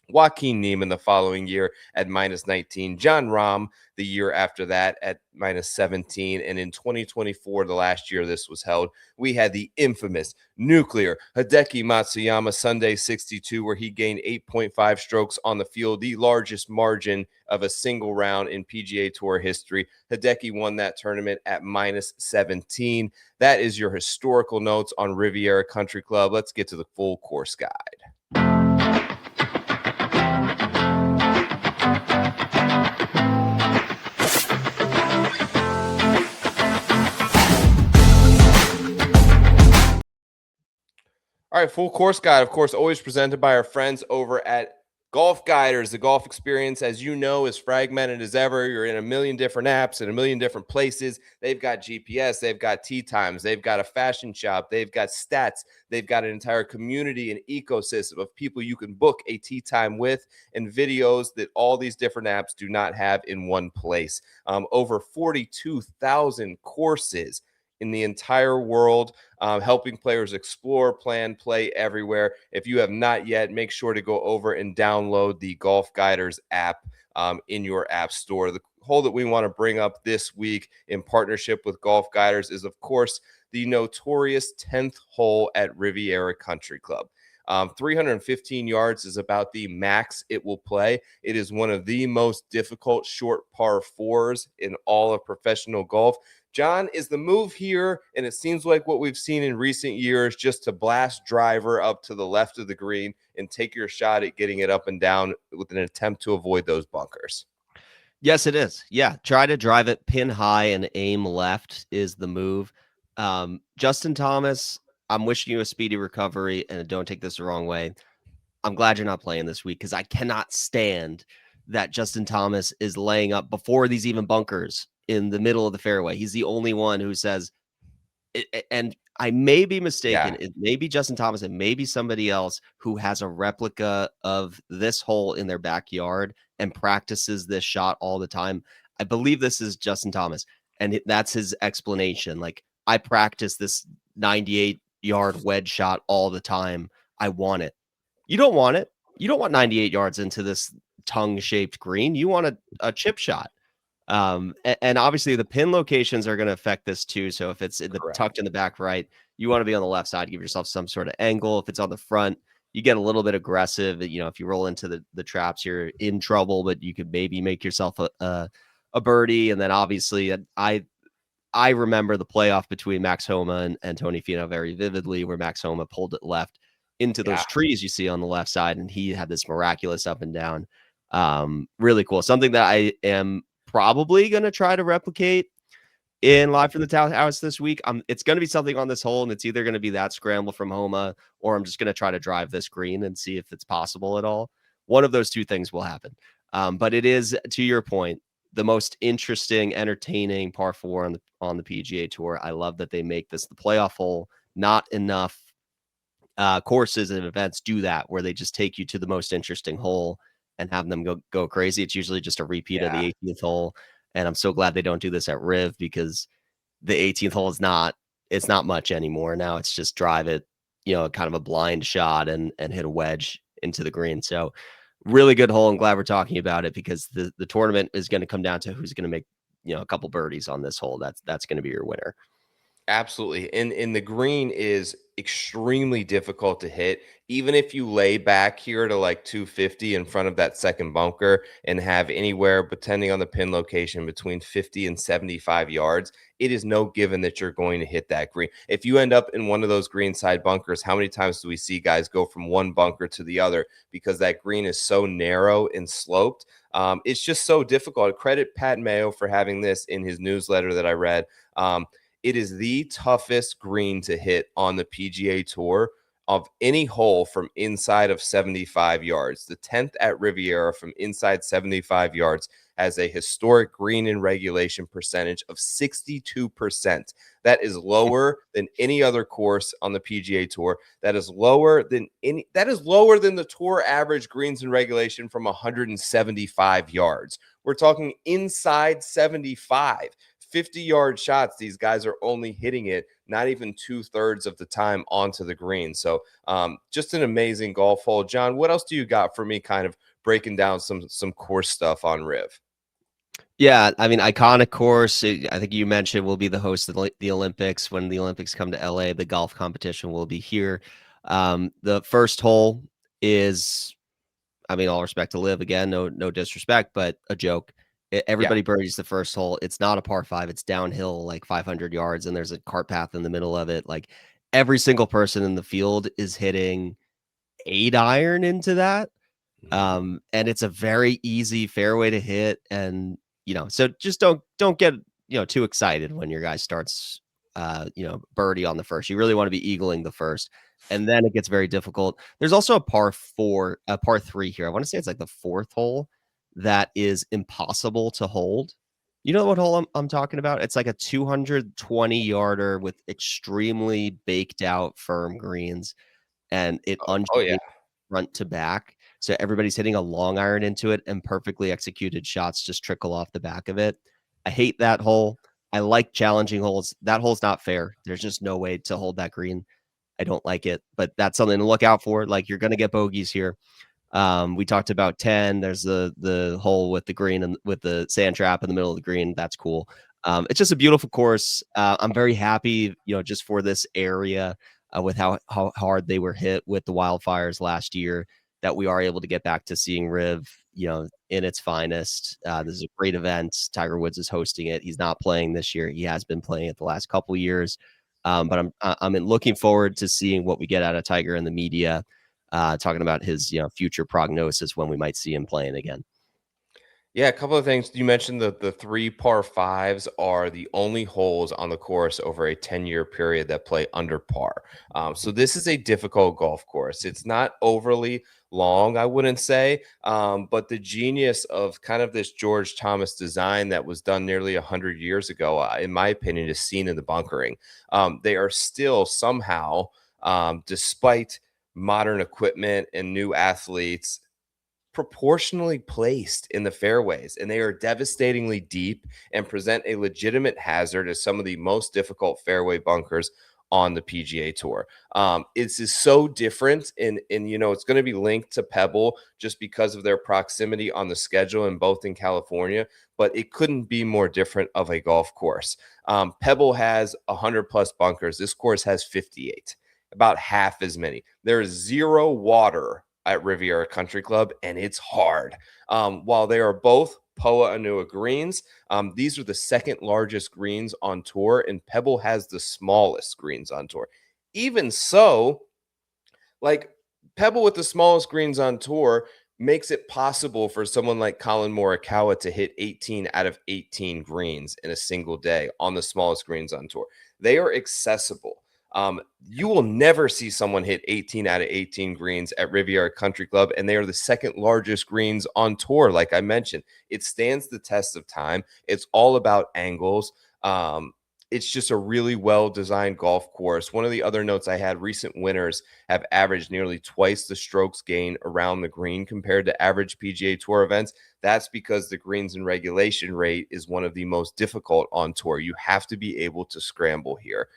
Joaquin Niemann the following year at -19, John Rahm the year after that at -17, and in 2024, the last year this was held, we had the infamous nuclear Hideki Matsuyama Sunday 62, where he gained 8.5 strokes on the field, the largest margin of a single round in PGA Tour history. Hideki won that tournament at -17. That is your historical notes on Riviera Country Club. Let's get to the full course guide. All right, full course guide, of course, always presented by our friends over at Golf Guiders. The golf experience, as you know, is fragmented as ever. You're in a million different apps in a million different places. They've got GPS, they've got tee times, they've got a fashion shop, they've got stats, they've got an entire community and ecosystem of people you can book a tee time with, and videos that all these different apps do not have in one place. Over 42,000 courses in the entire world, helping players explore, plan, play everywhere. If you have not yet, make sure to go over and download the Golf Guiders app in your app store. The hole that we want to bring up this week in partnership with Golf Guiders is, of course, the notorious 10th hole at Riviera Country Club. 315 yards is about the max it will play. It is one of the most difficult short par fours in all of professional golf. John, is the move here, and it seems like what we've seen in recent years, just to blast driver up to the left of the green and take your shot at getting it up and down with an attempt to avoid those bunkers? Yes, it is. Yeah, try to drive it pin high and aim left is the move. Justin Thomas, I'm wishing you a speedy recovery, and don't take this the wrong way. I'm glad you're not playing this week because I cannot stand that Justin Thomas is laying up before these even bunkers in the middle of the fairway. He's the only one who says, and I may be mistaken. Yeah. It may be Justin Thomas. It may be somebody else who has a replica of this hole in their backyard and practices this shot all the time. I believe this is Justin Thomas, and that's his explanation. Like, I practice this 98-yard wedge shot all the time. I want it. You don't want it. You don't want 98 yards into this tongue-shaped green. You want a chip shot. And obviously the pin locations are going to affect this too. So if it's tucked in the back right, you want to be on the left side, give yourself some sort of angle. If it's on the front, you get a little bit aggressive. If you roll into the traps, you're in trouble, but you could maybe make yourself a birdie. And then obviously I remember the playoff between Max Homa and Tony Finau very vividly, where Max Homa pulled it left into those trees you see on the left side, and he had this miraculous up and down. Really cool. Something that I am probably going to try to replicate in Live from the Townhouse this week. It's going to be something on this hole, and it's either going to be that scramble from Homa, or I'm just going to try to drive this green and see if it's possible at all. One of those two things will happen. But it is, to your point, the most interesting, entertaining par 4 on the PGA Tour. I love that they make this the playoff hole. Not enough courses and events do that, where they just take you to the most interesting hole and have them go crazy. It's usually just a repeat of the 18th hole, and I'm so glad they don't do this at Riv, because the 18th hole it's not much anymore. Now it's just drive it, kind of a blind shot and hit a wedge into the green. So really good hole. I'm glad we're talking about it, because the tournament is going to come down to who's going to make, a couple birdies on this hole. That's going to be your winner. Absolutely. And the green is extremely difficult to hit. Even if you lay back here to like 250 in front of that second bunker and have anywhere, depending on the pin location, between 50 and 75 yards, it is no given that you're going to hit that green. If you end up in one of those green side bunkers, how many times do we see guys go from one bunker to the other because that green is so narrow and sloped? It's just so difficult. Credit Pat Mayo for having this in his newsletter that I read. It is the toughest green to hit on the PGA Tour of any hole from inside of 75 yards. The 10th at Riviera from inside 75 yards has a historic green in regulation percentage of 62%. That is lower than any other course on the PGA Tour. That is lower than the tour average greens in regulation from 175 yards. We're talking inside 75. 50-yard shots, these guys are only hitting it not even 2/3 of the time onto the green. So just an amazing golf hole. John, what else do you got for me, kind of breaking down some course stuff on Riv? Yeah, I mean, iconic course. I think you mentioned will be the host of the Olympics. When the Olympics come to LA, the golf competition will be here. The first hole is, I mean, all respect to LIV, again, no disrespect, but a joke. Everybody birdies the first hole. It's not a par 5. It's downhill like 500 yards, and there's a cart path in the middle of it. Like, every single person in the field is hitting 8-iron into that. And it's a very easy fairway to hit. And, so just don't get, too excited when your guy starts, birdie on the first. You really want to be eagling the first, and then it gets very difficult. There's also a par 3 here. I want to say it's like the 4th hole that is impossible to hold. You know what hole I'm talking about? It's like a 220 yarder with extremely baked out firm greens, and it undulates front to back. So everybody's hitting a long iron into it, and perfectly executed shots just trickle off the back of it. I hate that hole. I like challenging holes. That hole's not fair. There's just no way to hold that green. I don't like it, but that's something to look out for. Like, you're going to get bogeys here. We talked about 10. There's the hole with the green and with the sand trap in the middle of the green. That's cool. It's just a beautiful course. I'm very happy, just for this area, with how hard they were hit with the wildfires last year, that we are able to get back to seeing Riv, in its finest. This is a great event. Tiger Woods is hosting it. He's not playing this year. He has been playing it the last couple of years. But I'm looking forward to seeing what we get out of Tiger in the media, talking about his future prognosis when we might see him playing again. Yeah, a couple of things. You mentioned the 3 par 5s are the only holes on the course over a 10-year period that play under par. So this is a difficult golf course. It's not overly long, I wouldn't say, but the genius of kind of this George Thomas design that was done nearly 100 years ago, in my opinion, is seen in the bunkering. They are still somehow, despite modern equipment and new athletes, proportionally placed in the fairways, and they are devastatingly deep and present a legitimate hazard as some of the most difficult fairway bunkers on the PGA Tour. It's is so different, and it's going to be linked to Pebble just because of their proximity on the schedule, and both in California. But it couldn't be more different of a golf course. Pebble has 100 plus bunkers. This course has 58, about half as many. There is 0 water at Riviera Country Club, and it's hard. While they are both Poa Anua greens, these are the second largest greens on tour, and Pebble has the smallest greens on tour. Even so, like, Pebble with the smallest greens on tour makes it possible for someone like Colin Morikawa to hit 18 out of 18 greens in a single day on the smallest greens on tour. They are accessible. You will never see someone hit 18 out of 18 greens at Riviera Country Club, and they are the second largest greens on tour. Like I mentioned, it stands the test of time. It's all about angles. It's just a really well-designed golf course. One of the other notes I had, recent winners have averaged nearly twice the strokes gain around the green compared to average PGA Tour events. That's because the greens and regulation rate is one of the most difficult on tour. You have to be able to scramble here.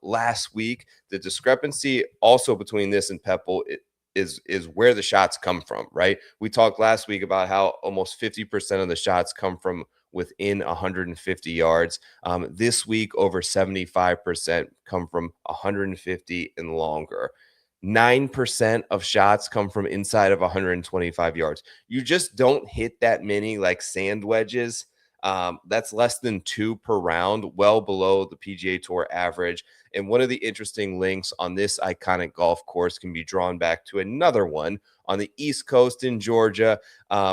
Last week, the discrepancy also between this and Pebble is where the shots come from, right? We talked last week about how almost 50% of the shots come from within 150 yards. This week, over 75% come from 150 and longer. 9% of shots come from inside of 125 yards. You just don't hit that many like sand wedges. That's less than 2 per round, well below the PGA Tour average. And one of the interesting links on this iconic golf course can be drawn back to another one on the East Coast in Georgia.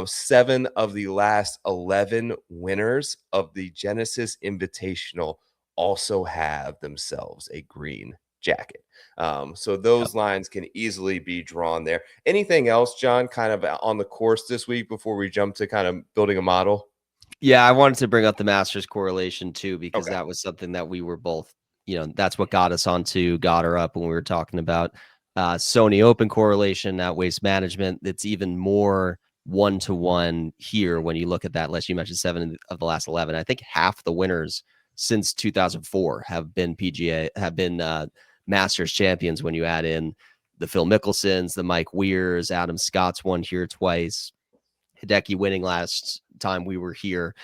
7 of the last 11 winners of the Genesis Invitational also have themselves a green jacket. So those lines can easily be drawn there. Anything else, John, kind of on the course this week before we jump to kind of building a model? Yeah, I wanted to bring up the Masters correlation too, because Okay. that was something that we were both, that's what got us onto, got her up when we were talking about Sony Open correlation at Waste Management. It's even more 1-to-1 here when you look at that list. You mentioned 7 of the last 11. I think half the winners since 2004 have been Masters champions when you add in the Phil Mickelsons, the Mike Weirs, Adam Scott's won here twice. Hideki winning last time we were here.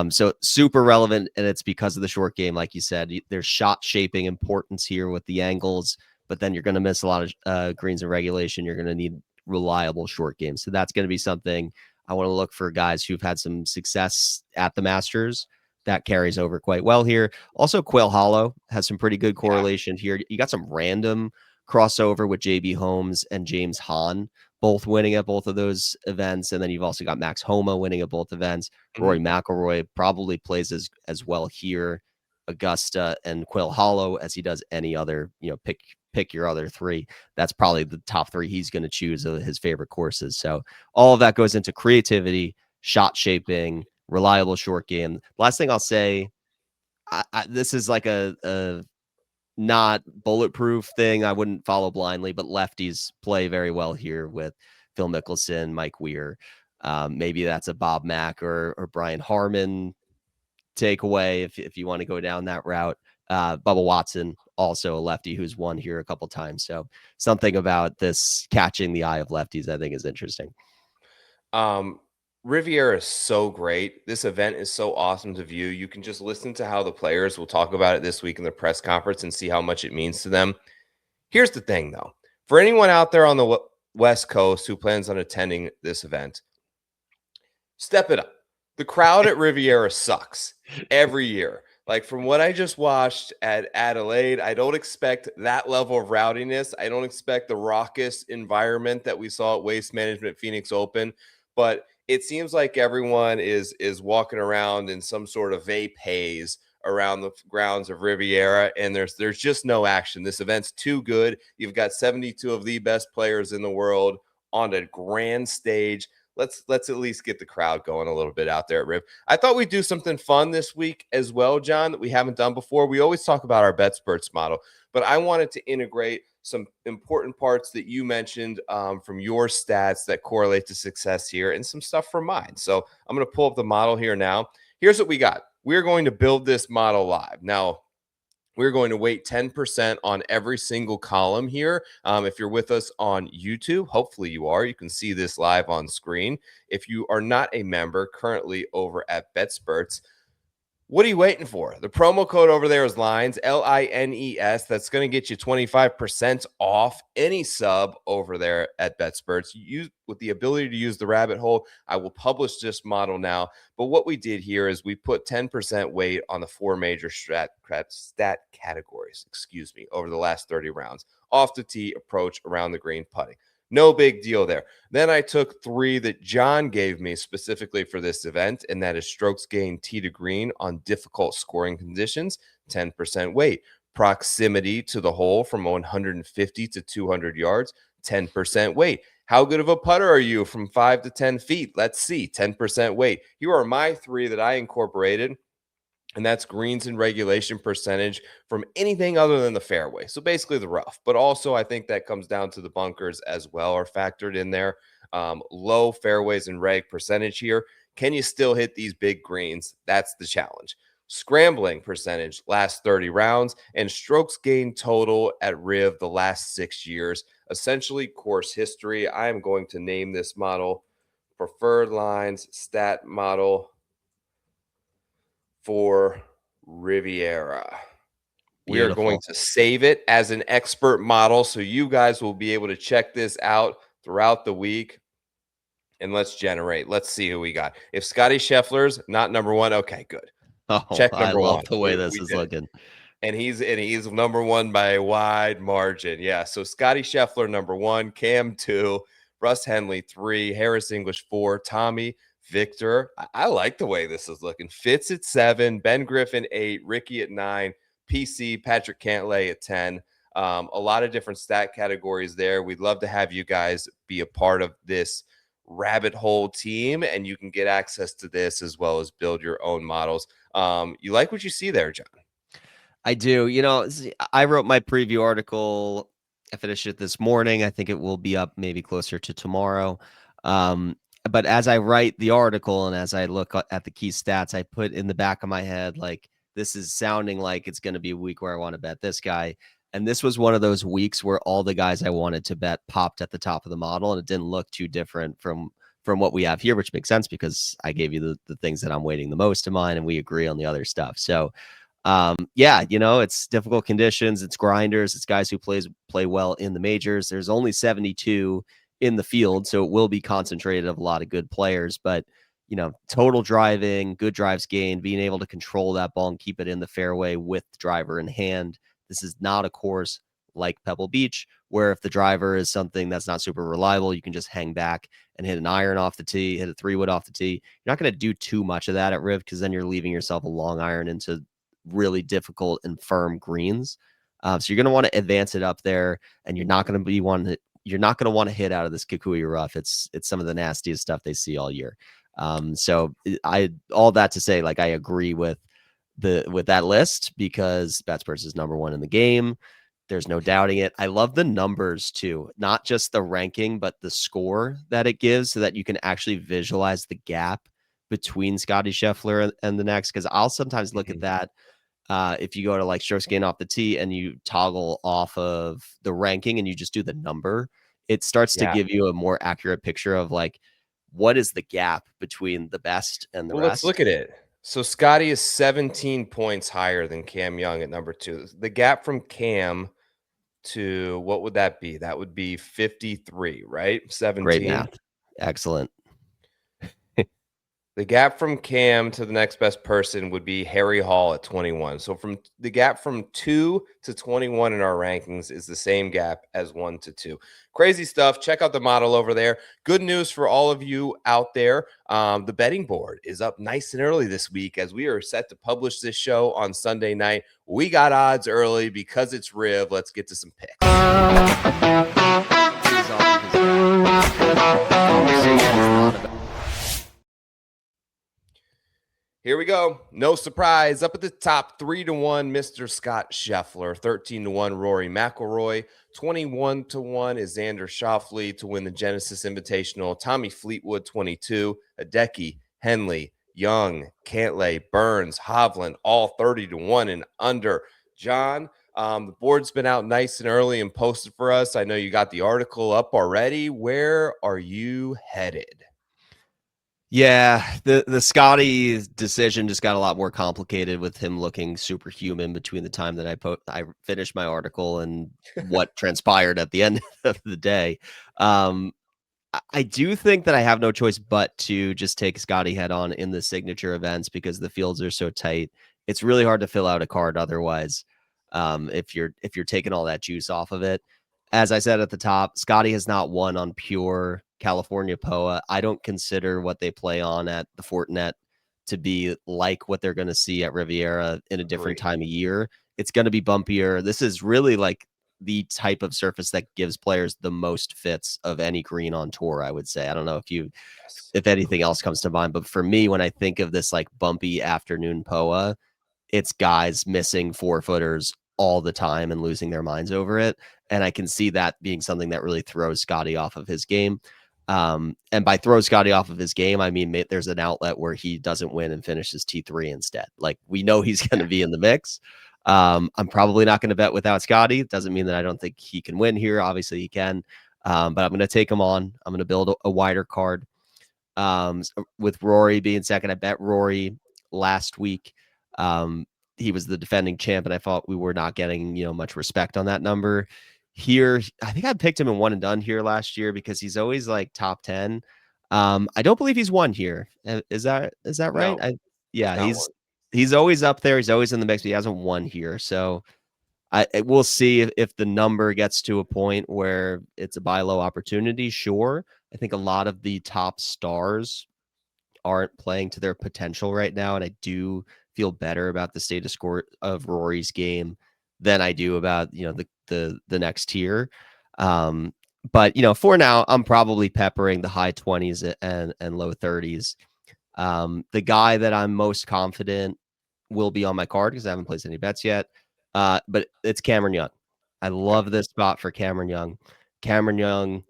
So super relevant, and it's because of the short game. Like you said, there's shot shaping importance here with the angles, but then you're going to miss a lot of greens and regulation. You're going to need reliable short games. So that's going to be something I want to look for, guys who've had some success at the Masters. That carries over quite well here. Also, Quail Hollow has some pretty good correlation here. You got some random crossover with JB Holmes and James Hahn both winning at both of those events. And then you've also got Max Homa winning at both events. Rory McIlroy probably plays as well here, Augusta and Quail Hollow, as he does any other, pick your other 3. That's probably the top 3 he's going to choose of his favorite courses. So all of that goes into creativity, shot shaping, reliable short game. Last thing I'll say, this is like a not bulletproof thing. I wouldn't follow blindly, but lefties play very well here with Phil Mickelson, Mike Weir. Maybe that's a Bob Mack or Brian Harmon takeaway if you want to go down that route. Bubba Watson, also a lefty who's won here a couple times. So something about this catching the eye of lefties, I think, is interesting. Riviera is so great. This event is so awesome to view. You can just listen to how the players will talk about it this week in the press conference and see how much it means to them. Here's the thing, though. For anyone out there on the West Coast who plans on attending this event, step it up. The crowd at Riviera sucks every year. Like, from what I just watched at Adelaide, I don't expect that level of rowdiness. I don't expect the raucous environment that we saw at Waste Management Phoenix Open, but it seems like everyone is walking around in some sort of vape haze around the grounds of Riviera, and there's just no action. This event's too good. You've got 72 of the best players in the world on a grand stage. Let's at least get the crowd going a little bit out there at Riv. I thought we'd do something fun this week as well, John, that we haven't done before. We always talk about our BetSperts model, but I wanted to integrate some important parts that you mentioned from your stats that correlate to success here, and some stuff from mine. So I'm going to pull up the model here now. Here's what we got. We're going to build this model live. Now, We're going to weight 10% on every single column here. If you're with us on YouTube, hopefully you are. You can see this live on screen. If you are not a member currently over at BetSperts, what are you waiting for? The promo code over there is LINES, LINES. That's going to get you 25% off any sub over there at BetSperts. With the ability to use the rabbit hole, I will publish this model now. But what we did here is we put 10% weight on the 4 major stat categories, over the last 30 rounds. Off the tee, approach, around the green, putting. No big deal there. Then I took 3 that John gave me specifically for this event, and that is strokes gained tee to green on difficult scoring conditions, 10% weight. Proximity to the hole from 150 to 200 yards, 10% weight. How good of a putter are you from 5 to 10 feet? Let's see, 10% weight. Here are my 3 that I incorporated. And that's greens in regulation percentage from anything other than the fairway. So basically the rough. But also I think that comes down to the bunkers as well are factored in there. Low fairways and reg percentage here. Can you still hit these big greens? That's the challenge. Scrambling percentage last 30 rounds and strokes gained total at Riv the last 6 years. Essentially course history. I am going to name this model Preferred Lines Stat Model for Riviera. We are going to save it as an expert model, so you guys will be able to check this out throughout the week. And let's generate. Let's see who we got. If Scottie Scheffler's not number 1, okay, good. Check number 1. I love the way this is looking. And he's number 1 by a wide margin. Yeah. So Scottie Scheffler number 1, Cam 2, Russ Henley 3, Harris English 4, Tommy Victor. I like the way this is looking. Fitz at 7, Ben Griffin 8, Ricky at 9, PC, Patrick Cantlay at 10. A lot of different stat categories there. We'd love to have you guys be a part of this rabbit hole team, and you can get access to this as well as build your own models. You like what you see there, John? I do. I wrote my preview article. I finished it this morning. I think it will be up maybe closer to tomorrow. But as I write the article and as I look at the key stats, I put in the back of my head, like, this is sounding like it's going to be a week where I want to bet this guy. And this was one of those weeks where all the guys I wanted to bet popped at the top of the model, and it didn't look too different from what we have here, which makes sense because I gave you the things that I'm weighting the most of mine, and we agree on the other stuff. So, yeah, it's difficult conditions, it's grinders, it's guys who play well in the majors. There's only 72 in the field, so it will be concentrated of a lot of good players, but total driving, good drives gained, being able to control that ball and keep it in the fairway with the driver in hand. This is not a course like Pebble Beach, where if the driver is something that's not super reliable, you can just hang back and hit an iron off the tee, hit a 3-wood off the tee. You're not going to do too much of that at Riv, because then you're leaving yourself a long iron into really difficult and firm greens. So you're going to want to advance it up there, and you're not going to want to hit out of this Kikuyu rough. It's some of the nastiest stuff they see all year. So all that to say, like, I agree with that list because BetSperts is number 1 in the game. There's no doubting it. I love the numbers too, not just the ranking, but the score that it gives, so that you can actually visualize the gap between Scottie Scheffler and the next. Because I'll sometimes look at that. If you go to like strokes gained off the tee and you toggle off of the ranking and you just do the number, it starts to give you a more accurate picture of like, what is the gap between the best and the rest. Let's look at it. So Scottie is 17 points higher than Cam Young at number 2. The gap from Cam to what would that be? That would be 53, right? 17. Great math. Excellent. The gap from Cam to the next best person would be Harry Hall at 21. So from the gap from 2 to 21 in our rankings is the same gap as 1 to 2. Crazy stuff. Check out the model over there. Good news for all of you out there. The betting board is up nice and early this week as we are set to publish this show on Sunday night. We got odds early because it's Riv. Let's get to some picks. Here we go. No surprise. Up at the top, 3-1, Mr. Scott Scheffler. 13-1, Rory McIlroy. 21-1 is Xander Schauffele to win the Genesis Invitational. Tommy Fleetwood, 22. Hideki, Henley, Young, Cantlay, Burns, Hovland, all 30-1 and under. John, the board's been out nice and early and posted for us. I know you got the article up already. Where are you headed? Yeah, the Scottie decision just got a lot more complicated with him looking superhuman between the time that I finished my article and what transpired at the end of the day. I do think that I have no choice but to just take Scottie head on in the signature events because the fields are so tight. It's really hard to fill out a card otherwise. If you're taking all that juice off of it. As I said at the top, Scottie has not won on pure California POA. I don't consider what they play on at the Fortinet to be like what they're going to see at Riviera in a different time of year. It's going to be bumpier. This is really like the type of surface that gives players the most fits of any green on tour, I would say. I don't know Yes. if anything else comes to mind, but for me, when I think of this like bumpy afternoon POA, it's guys missing 4-footers all the time and losing their minds over it. And I can see that being something that really throws Scottie off of his game. And by throw Scottie off of his game, I mean there's an outlet where he doesn't win and finishes T3 instead. Like we know he's going to be in the mix. I'm probably not going to bet without Scottie. Doesn't mean that I don't think he can win here. Obviously, he can. But I'm going to take him on. I'm going to build a wider card. With Rory being second, I bet Rory last week. He was the defending champ, and I thought we were not getting much respect on that number. Here, I think I picked him in one and done here last year because he's always like top 10. I don't believe he's won here. Is that right? No, Yeah, not one. he's always up there. He's always in the mix, but he hasn't won here. So we'll see if the number gets to a point where it's a buy low opportunity. Sure. I think a lot of the top stars aren't playing to their potential right now, and I do feel better about the status score of Rory's game than I do about the next tier. But for now, I'm probably peppering the high 20s and low 30s. The guy that I'm most confident will be on my card because I haven't placed any bets yet. But it's Cameron Young. I love this spot for Cameron Young. Cameron Young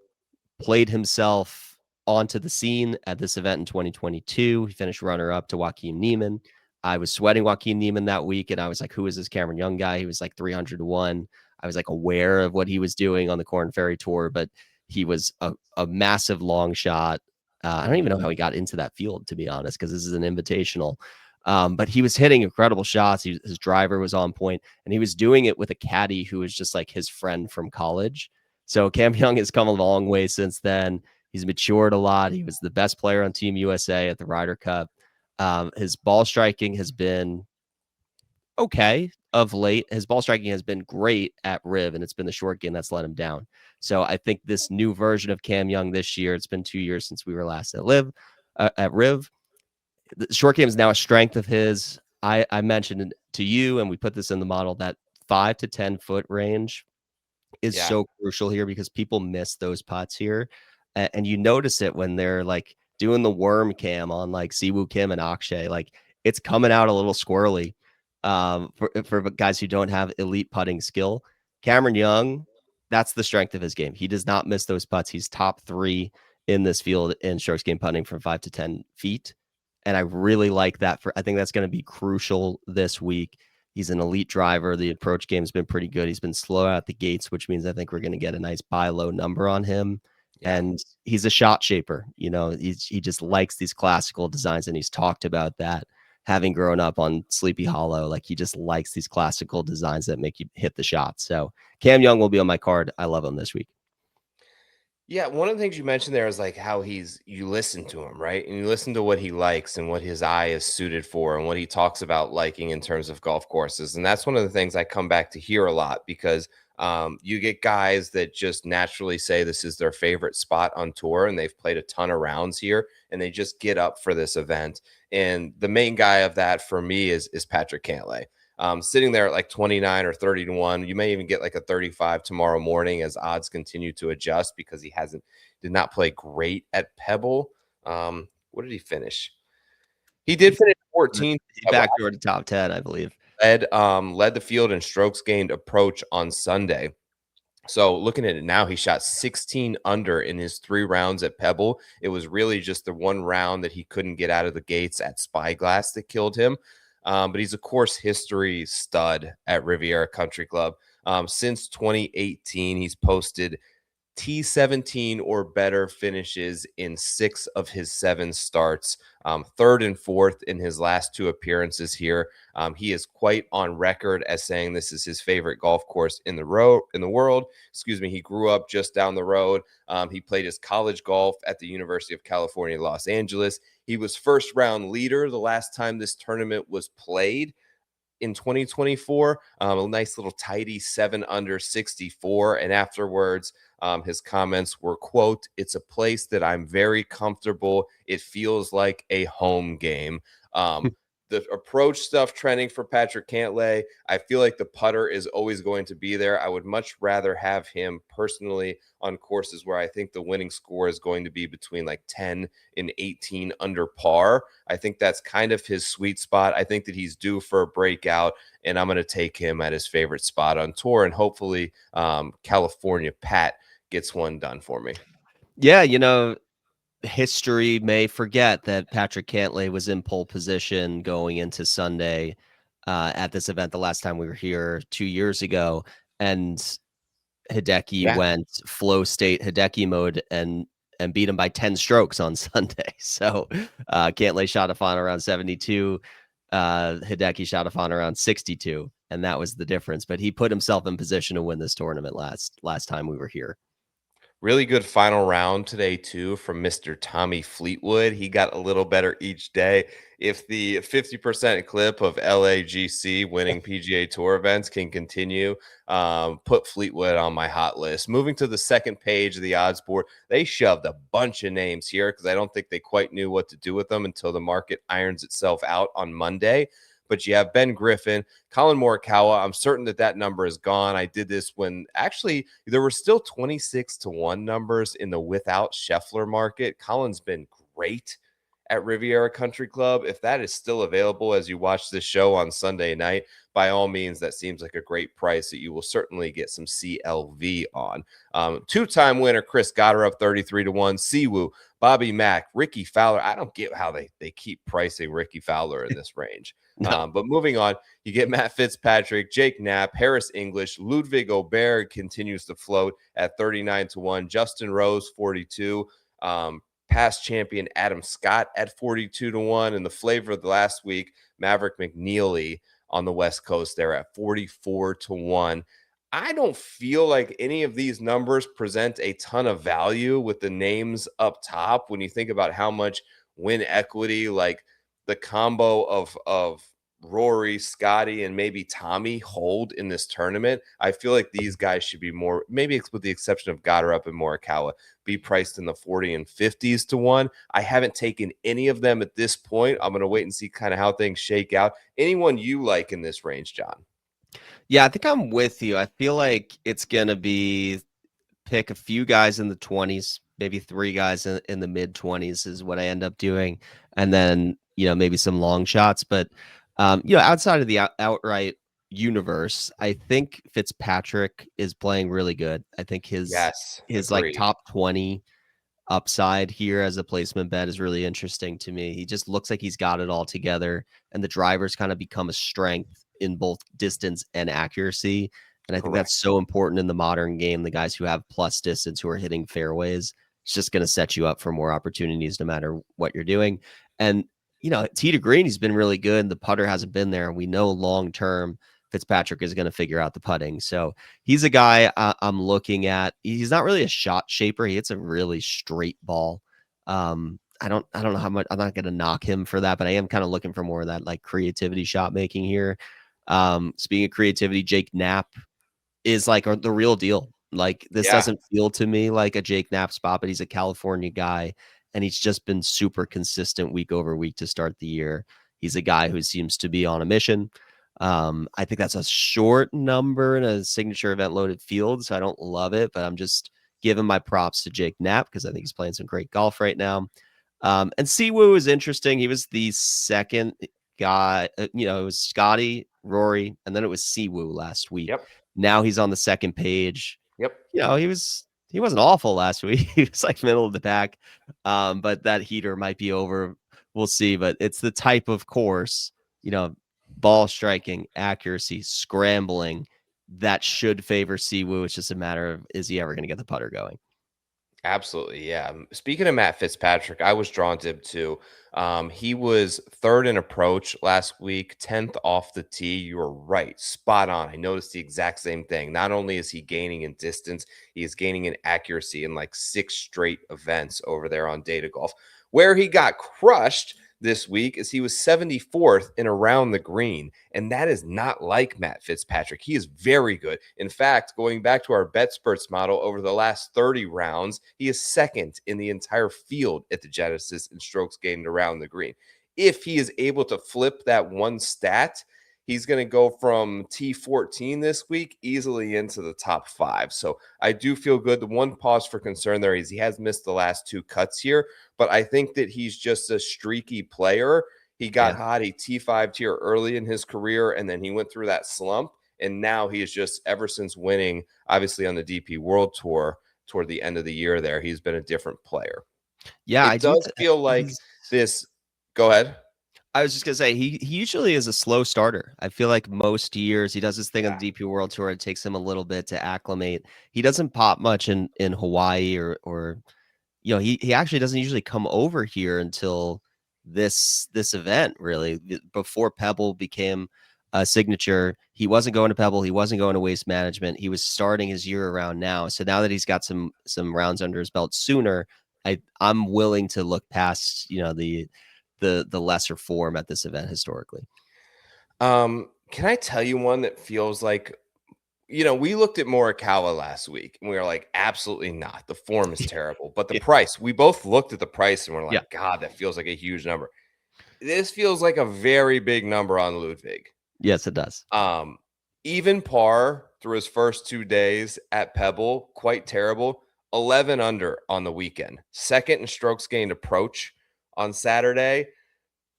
played himself onto the scene at this event in 2022. He finished runner up to Joaquin Niemann. I was sweating Joaquin Niemann that week, and I was like, who is this Cameron Young guy? He was like 300 to 1. I was like aware of what he was doing on the Corn Ferry Tour, but he was a massive long shot. I don't even know how he got into that field, to be honest, because this is an invitational. But he was hitting incredible shots. His driver was on point, and he was doing it with a caddy who was just like his friend from college. So Cam Young has come a long way since then. He's matured a lot. He was the best player on Team USA at the Ryder Cup. His ball striking has been okay of late. His ball striking has been great at Riv, and it's been the short game that's let him down. So I think this new version of Cam Young this year, it's been 2 years since we were last at Riv. The short game is now a strength of his. I mentioned to you, and we put this in the model, that 5 to 10 foot range is so crucial here because people miss those putts here. And you notice it when they're like doing the worm cam on like Siwoo Kim and Akshay. Like it's coming out a little squirrely for guys who don't have elite putting skill. Cameron Young, that's the strength of his game. He does not miss those putts. He's top 3 in this field in short game putting from 5 to 10 feet. And I really like that. I think that's going to be crucial this week. He's an elite driver. The approach game has been pretty good. He's been slow out the gates, which means I think we're going to get a nice buy low number on him. Yeah. And he's a shot shaper. He just likes these classical designs, and he's talked about that, having grown up on Sleepy Hollow. Like he just likes these classical designs that make you hit the shot. So Cam Young will be on my card. I love him this week. Yeah, one of the things you mentioned there is like how you listen to him, right? And you listen to what he likes and what his eye is suited for and what he talks about liking in terms of golf courses. And that's one of the things I come back to hear a lot because you get guys that just naturally say this is their favorite spot on tour and they've played a ton of rounds here and they just get up for this event. And the main guy of that for me is Patrick Cantlay. Sitting there at like 29 or 30 to 1. You may even get like a 35 tomorrow morning as odds continue to adjust because he did not play great at Pebble. What did he finish? He did finish 14th. He backdoored the top 10, I believe. Led the field in strokes gained approach on Sunday. So looking at it now, he shot 16 under in his 3 rounds at Pebble. It was really just the one round that he couldn't get out of the gates at Spyglass that killed him. but he's a course history stud at Riviera Country Club. Since 2018, he's posted T17 or better finishes in 6 of his 7 starts, third and fourth in his last 2 appearances here. He is quite on record as saying this is his favorite golf course in the world. Excuse me. He grew up just down the road. He played his college golf at the University of California, Los Angeles. He was first round leader the last time this tournament was played in 2024, a nice little tidy 7 under 64. And afterwards, his comments were, quote, "It's a place that I'm very comfortable. It feels like a home game." The approach stuff trending for Patrick Cantlay. I feel like the putter is always going to be there. I would much rather have him personally on courses where I think the winning score is going to be between like 10 and 18 under par. I think that's kind of his sweet spot. I think that he's due for a breakout, and I'm going to take him at his favorite spot on tour, and hopefully California Pat gets one done for me. Yeah, history may forget that Patrick Cantlay was in pole position going into Sunday at this event the last time we were here 2 years ago, and Hideki went flow state Hideki mode and beat him by 10 strokes on Sunday. So Cantlay shot off on around 72, Hideki shot off on around 62, and that was the difference. But he put himself in position to win this tournament last time we were here. Really good final round today, too, from Mr. Tommy Fleetwood. He got a little better each day. If the 50% clip of LAGC winning PGA Tour events can continue, put Fleetwood on my hot list. Moving to the second page of the odds board, they shoved a bunch of names here because I don't think they quite knew what to do with them until the market irons itself out on Monday. But you have Ben Griffin, Colin Morikawa. I'm certain that number is gone. I did this when actually there were still 26-1 numbers in the without Scheffler market. Colin's been great at Riviera Country Club. If that is still available as you watch this show on Sunday night, by all means, that seems like a great price that you will certainly get some CLV on. Two-time winner Chris Goddard up 33-1. Siwoo, Bobby Mack, Ricky Fowler. I don't get how they keep pricing Ricky Fowler in this range. No. But moving on, you get Matt Fitzpatrick, Jake Knapp, Harris English, Ludwig Aubert continues to float at 39-1. Justin Rose, 42. Past champion Adam Scott at 42-1. And the flavor of the last week, Maverick McNeely on the West Coast there at 44-1. I don't feel like any of these numbers present a ton of value with the names up top when you think about how much win equity, like the combo of Rory, Scottie, and maybe Tommy hold in this tournament. I feel like these guys should be more, maybe with the exception of Goddard and Morikawa, be priced in the 40 and 50s to 1. I haven't taken any of them at this point. I'm going to wait and see kind of how things shake out. Anyone you like in this range, John? Yeah, I think I'm with you. I feel like it's going to be pick a few guys in the 20s, maybe 3 guys in the mid 20s is what I end up doing. And then, maybe some long shots. But, outside of the outright universe, I think Fitzpatrick is playing really good. I think his like top 20 upside here as a placement bet is really interesting to me. He just looks like he's got it all together, and the drivers kind of become a strength in both distance and accuracy. And I think that's so important in the modern game. The guys who have plus distance, who are hitting fairways, it's just going to set you up for more opportunities no matter what you're doing. And, tee to green, he's been really good. The putter hasn't been there. And we know long-term Fitzpatrick is going to figure out the putting. So he's a guy I'm looking at. He's not really a shot shaper. He hits a really straight ball. I don't know how much. I'm not going to knock him for that, but I am kind of looking for more of that like creativity shot making here. Speaking of creativity, Jake Knapp is like the real deal. Like this doesn't feel to me like a Jake Knapp spot, but he's a California guy, and he's just been super consistent week over week to start the year. He's a guy who seems to be on a mission. I think that's a short number in a signature event loaded field, so I don't love it, but I'm just giving my props to Jake Knapp because I think he's playing some great golf right now. And Siwoo is interesting. He was the second guy, it was Scottie, Rory, and then it was Siwoo last week. Yep. Now he's on the second page. Yep. He wasn't awful last week. He was like middle of the pack. But that heater might be over. We'll see. But it's the type of course, ball striking, accuracy, scrambling, that should favor Siwoo. It's just a matter of, is he ever going to get the putter going? Absolutely, yeah. Speaking of Matt Fitzpatrick, I was drawn to him too. He was third in approach last week, 10th off the tee. You were right, spot on. I noticed the exact same thing. Not only is he gaining in distance, he is gaining in accuracy in like 6 straight events over there on Data Golf. Where he got crushed this week is he was 74th in around the green. And that is not like Matt Fitzpatrick. He is very good. In fact, going back to our bet spurts model over the last 30 rounds, he is second in the entire field at the Genesis in strokes gained around the green. If he is able to flip that one stat, he's going to go from T14 this week easily into the top 5. So I do feel good. The one pause for concern there is he has missed the last 2 cuts here, but I think that he's just a streaky player. He got hot. He T5'd here early in his career, and then he went through that slump. And now he is just, ever since winning, obviously on the DP World Tour toward the end of the year there, he's been a different player. Yeah, it does feel like this. Go ahead. I was just gonna say he usually is a slow starter. I feel like most years he does this thing on the DP World Tour. It takes him a little bit to acclimate. He doesn't pop much in Hawaii or you know, he actually doesn't usually come over here until this event, really. Before Pebble became a signature, he wasn't going to Pebble, he wasn't going to Waste Management. He was starting his year around now. So now that he's got some rounds under his belt sooner, I'm willing to look past, you know, the lesser form at this event historically. Can I tell you one that feels like, you know, we looked at Morikawa last week and we were like, absolutely not. The form is terrible. But the price, we both looked at the price and we're like, God, that feels like a huge number. This feels like a very big number on Ludwig. Yes, it does. Even par through his first 2 days at Pebble, quite terrible. 11 under on the weekend. Second in strokes gained approach on Saturday.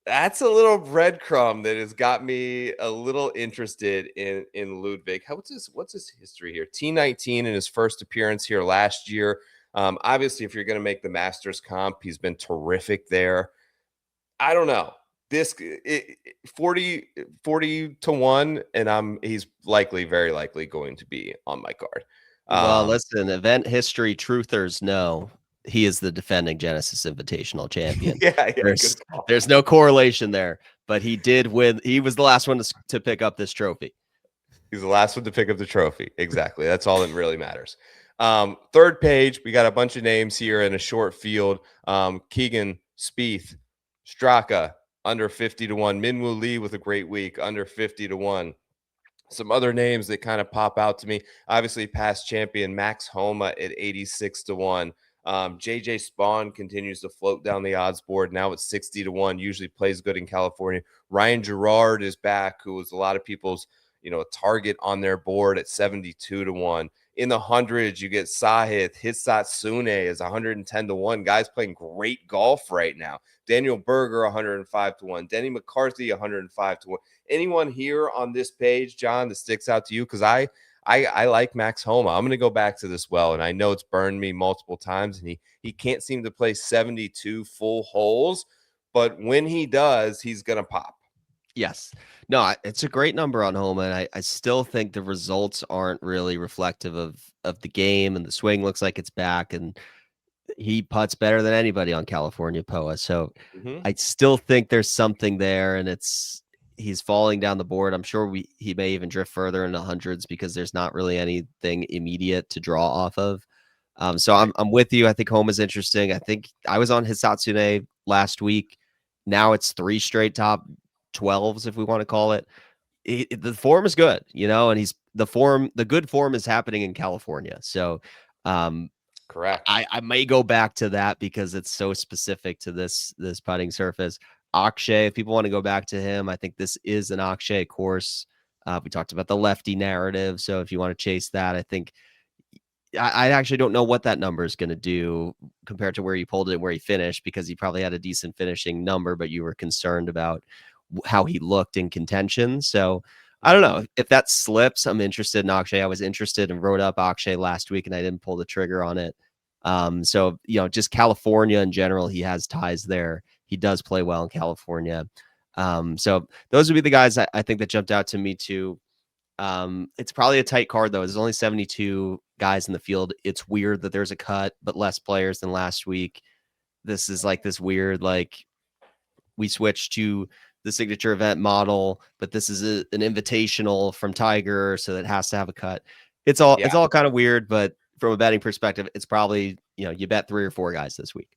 That's a little breadcrumb that has got me a little interested in Ludwig. What's his history here? T19 in his first appearance here last year. Obviously, if you're going to make the Masters comp, he's been terrific there. I don't know. 40 to 1, and he's very likely going to be on my card. Well, listen, event history truthers know he is the defending Genesis Invitational champion. There's no correlation there, but he did win. He was the last one to pick up this trophy. He's the last one to pick up the trophy. Exactly. That's all that really matters. Third page, we got a bunch of names here in a short field. Keegan, Spieth, Straka, under 50 to 1. Minwoo Lee with a great week, under 50 to 1. Some other names that kind of pop out to me. Obviously, past champion Max Homa at 86 to 1. JJ Spawn continues to float down the odds board. Now it's 60 to 1. Usually plays good in California. Ryan Gerard is back, who was a lot of people's, you know, target on their board at 72 to 1. In the hundreds, you get Sahith. Hitsatsune is 110 to 1. Guys playing great golf right now. Daniel Berger, 105 to 1. Denny McCarthy, 105 to 1. Anyone here on this page, John, that sticks out to you? Because I like Max Homa. I'm going to go back to this well, and I know it's burned me multiple times, and he can't seem to play 72 full holes, but when he does, he's going to pop. Yes. No, it's a great number on Homa, and I still think the results aren't really reflective of the game, and the swing looks like it's back, and he putts better than anybody on California POA. So I still think there's something there, and he's falling down the board. I'm sure he may even drift further into hundreds because there's not really anything immediate to draw off of. So I'm with you. I think Homa's interesting. I think I was on Hisatsune last week. Now it's 3 straight top 12s, if we want to call it. The form is good, you know, and the good form is happening in California. So correct. I may go back to that because it's so specific to this putting surface. Akshay, if people want to go back to him, I think this is an Akshay course. We talked about the lefty narrative. So if you want to chase that, I think I actually don't know what that number is going to do compared to where you pulled it and where he finished, because he probably had a decent finishing number, but you were concerned about how he looked in contention. So I don't know if that slips. I'm interested in Akshay. I was interested and wrote up Akshay last week, and I didn't pull the trigger on it. So, you know, just California in general, he has ties there. He does play well in California. So those would be the guys I think that jumped out to me too. It's probably a tight card though. There's only 72 guys in the field. It's weird that there's a cut, but less players than last week. This is like this weird, like we switched to the signature event model, but this is an invitational from Tiger, so that has to have a cut. It's all kind of weird, but from a betting perspective, it's probably, you bet 3 or 4 guys this week.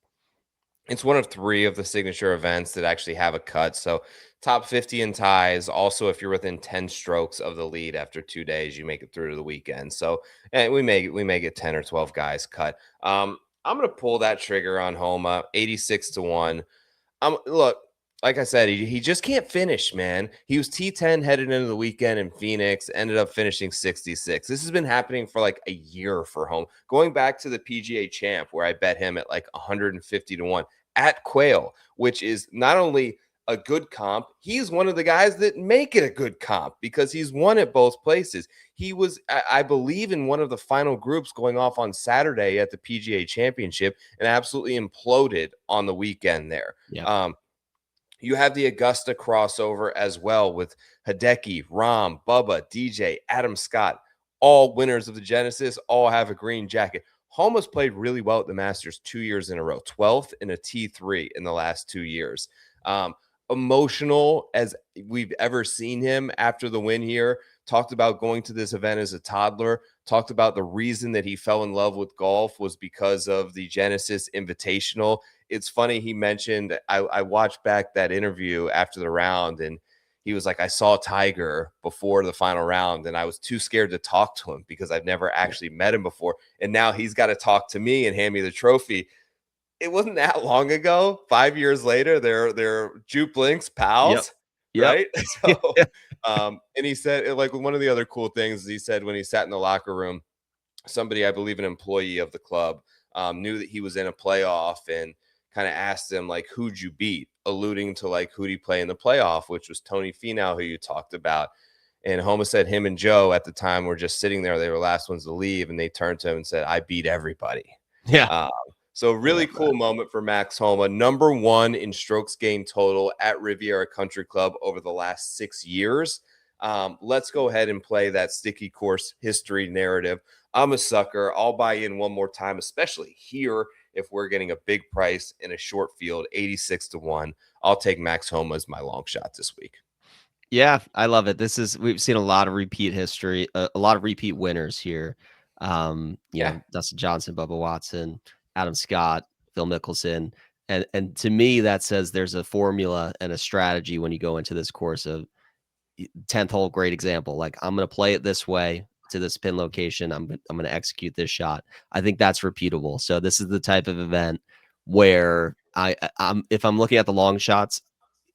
It's one of 3 of the signature events that actually have a cut. So top 50 in ties. Also, if you're within 10 strokes of the lead after 2 days, you make it through to the weekend. So we may get 10 or 12 guys cut. I'm going to pull that trigger on Homa, 86-1. Look, like I said, he just can't finish, man. He was T10 headed into the weekend in Phoenix, ended up finishing 66. This has been happening for like a year for Homa. Going back to the PGA Champ, where I bet him at like 150-1 at Quail, which is not only a good comp, he's one of the guys that make it a good comp because he's won at both places. He was, I believe, in one of the final groups going off on Saturday at the PGA Championship and absolutely imploded on the weekend there. Yeah. You have the Augusta crossover as well with Hideki, Rahm, Bubba, DJ, Adam Scott, all winners of the Genesis, all have a green jacket. Homa's played really well at the Masters 2 years in a row, 12th in a T3 in the last 2 years. Emotional as we've ever seen him after the win here. Talked about going to this event as a toddler. Talked about the reason that he fell in love with golf was because of the Genesis Invitational. It's funny he mentioned, I watched back that interview after the round, and he was like, I saw Tiger before the final round, and I was too scared to talk to him because I've never actually met him before. And now he's got to talk to me and hand me the trophy. It wasn't that long ago. 5 years later, they're Jupe Links pals, right? So, and he said, like, one of the other cool things is he said when he sat in the locker room, somebody, I believe an employee of the club, knew that he was in a playoff and kind of asked him, like, who'd you beat? Alluding to, like, who'd he play in the playoff, which was Tony Finau, who you talked about. And Homa said him and Joe at the time were just sitting there. They were last ones to leave, and they turned to him and said, I beat everybody. Yeah. So really cool moment for Max Homa. Number 1 in strokes gained total at Riviera Country Club over the last 6 years. Let's go ahead and play that sticky course history narrative. I'm a sucker. I'll buy in one more time, especially here if we're getting a big price in a short field, 86-1. I'll take Max Homa as my long shot this week. Yeah, I love it. We've seen a lot of repeat history, a lot of repeat winners here. You know, Dustin Johnson, Bubba Watson, Adam Scott, Phil Mickelson. And to me, that says there's a formula and a strategy when you go into this course of 10th hole, great example. Like, I'm going to play it this way to this pin location. I'm going to execute this shot. I think that's repeatable. So this is the type of event where if I'm looking at the long shots,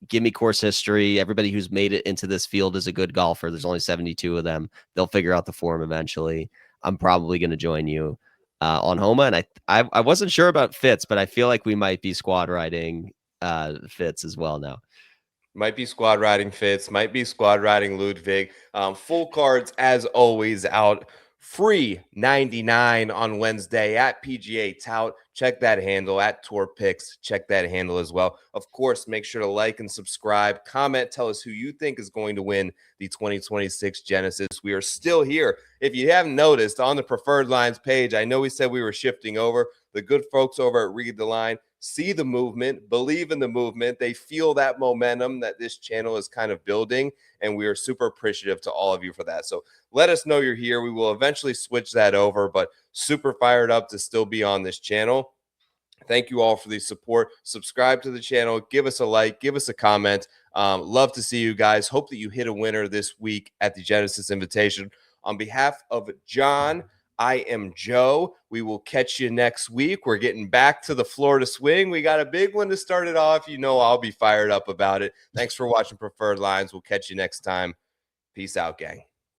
give me course history. Everybody who's made it into this field is a good golfer. There's only 72 of them. They'll figure out the form eventually. I'm probably going to join you on Homa. And I wasn't sure about Fitz, but I feel like we might be squad riding Fitz as well now. Might be squad riding Fitz, might be squad riding Ludwig. Full cards, as always, out free 99 on Wednesday at PGA Tout. Check that handle at Tour Picks. Check that handle as well. Of course, make sure to like and subscribe. Comment, tell us who you think is going to win the 2026 Genesis. We are still here. If you haven't noticed, on the Preferred Lines page, I know we said we were shifting over. The good folks over at Read the Line see the movement, believe in the movement. They feel that momentum that this channel is kind of building, and we are super appreciative to all of you for that. So let us know you're here. We will eventually switch that over, but super fired up to still be on this channel. Thank you all for the support. Subscribe to the channel. Give us a like. Give us a comment. Love to see you guys. Hope that you hit a winner this week at the Genesis Invitation. On behalf of John, I am Joe. We will catch you next week. We're getting back to the Florida swing. We got a big one to start it off. You know I'll be fired up about it. Thanks for watching Preferred Lines. We'll catch you next time. Peace out, gang.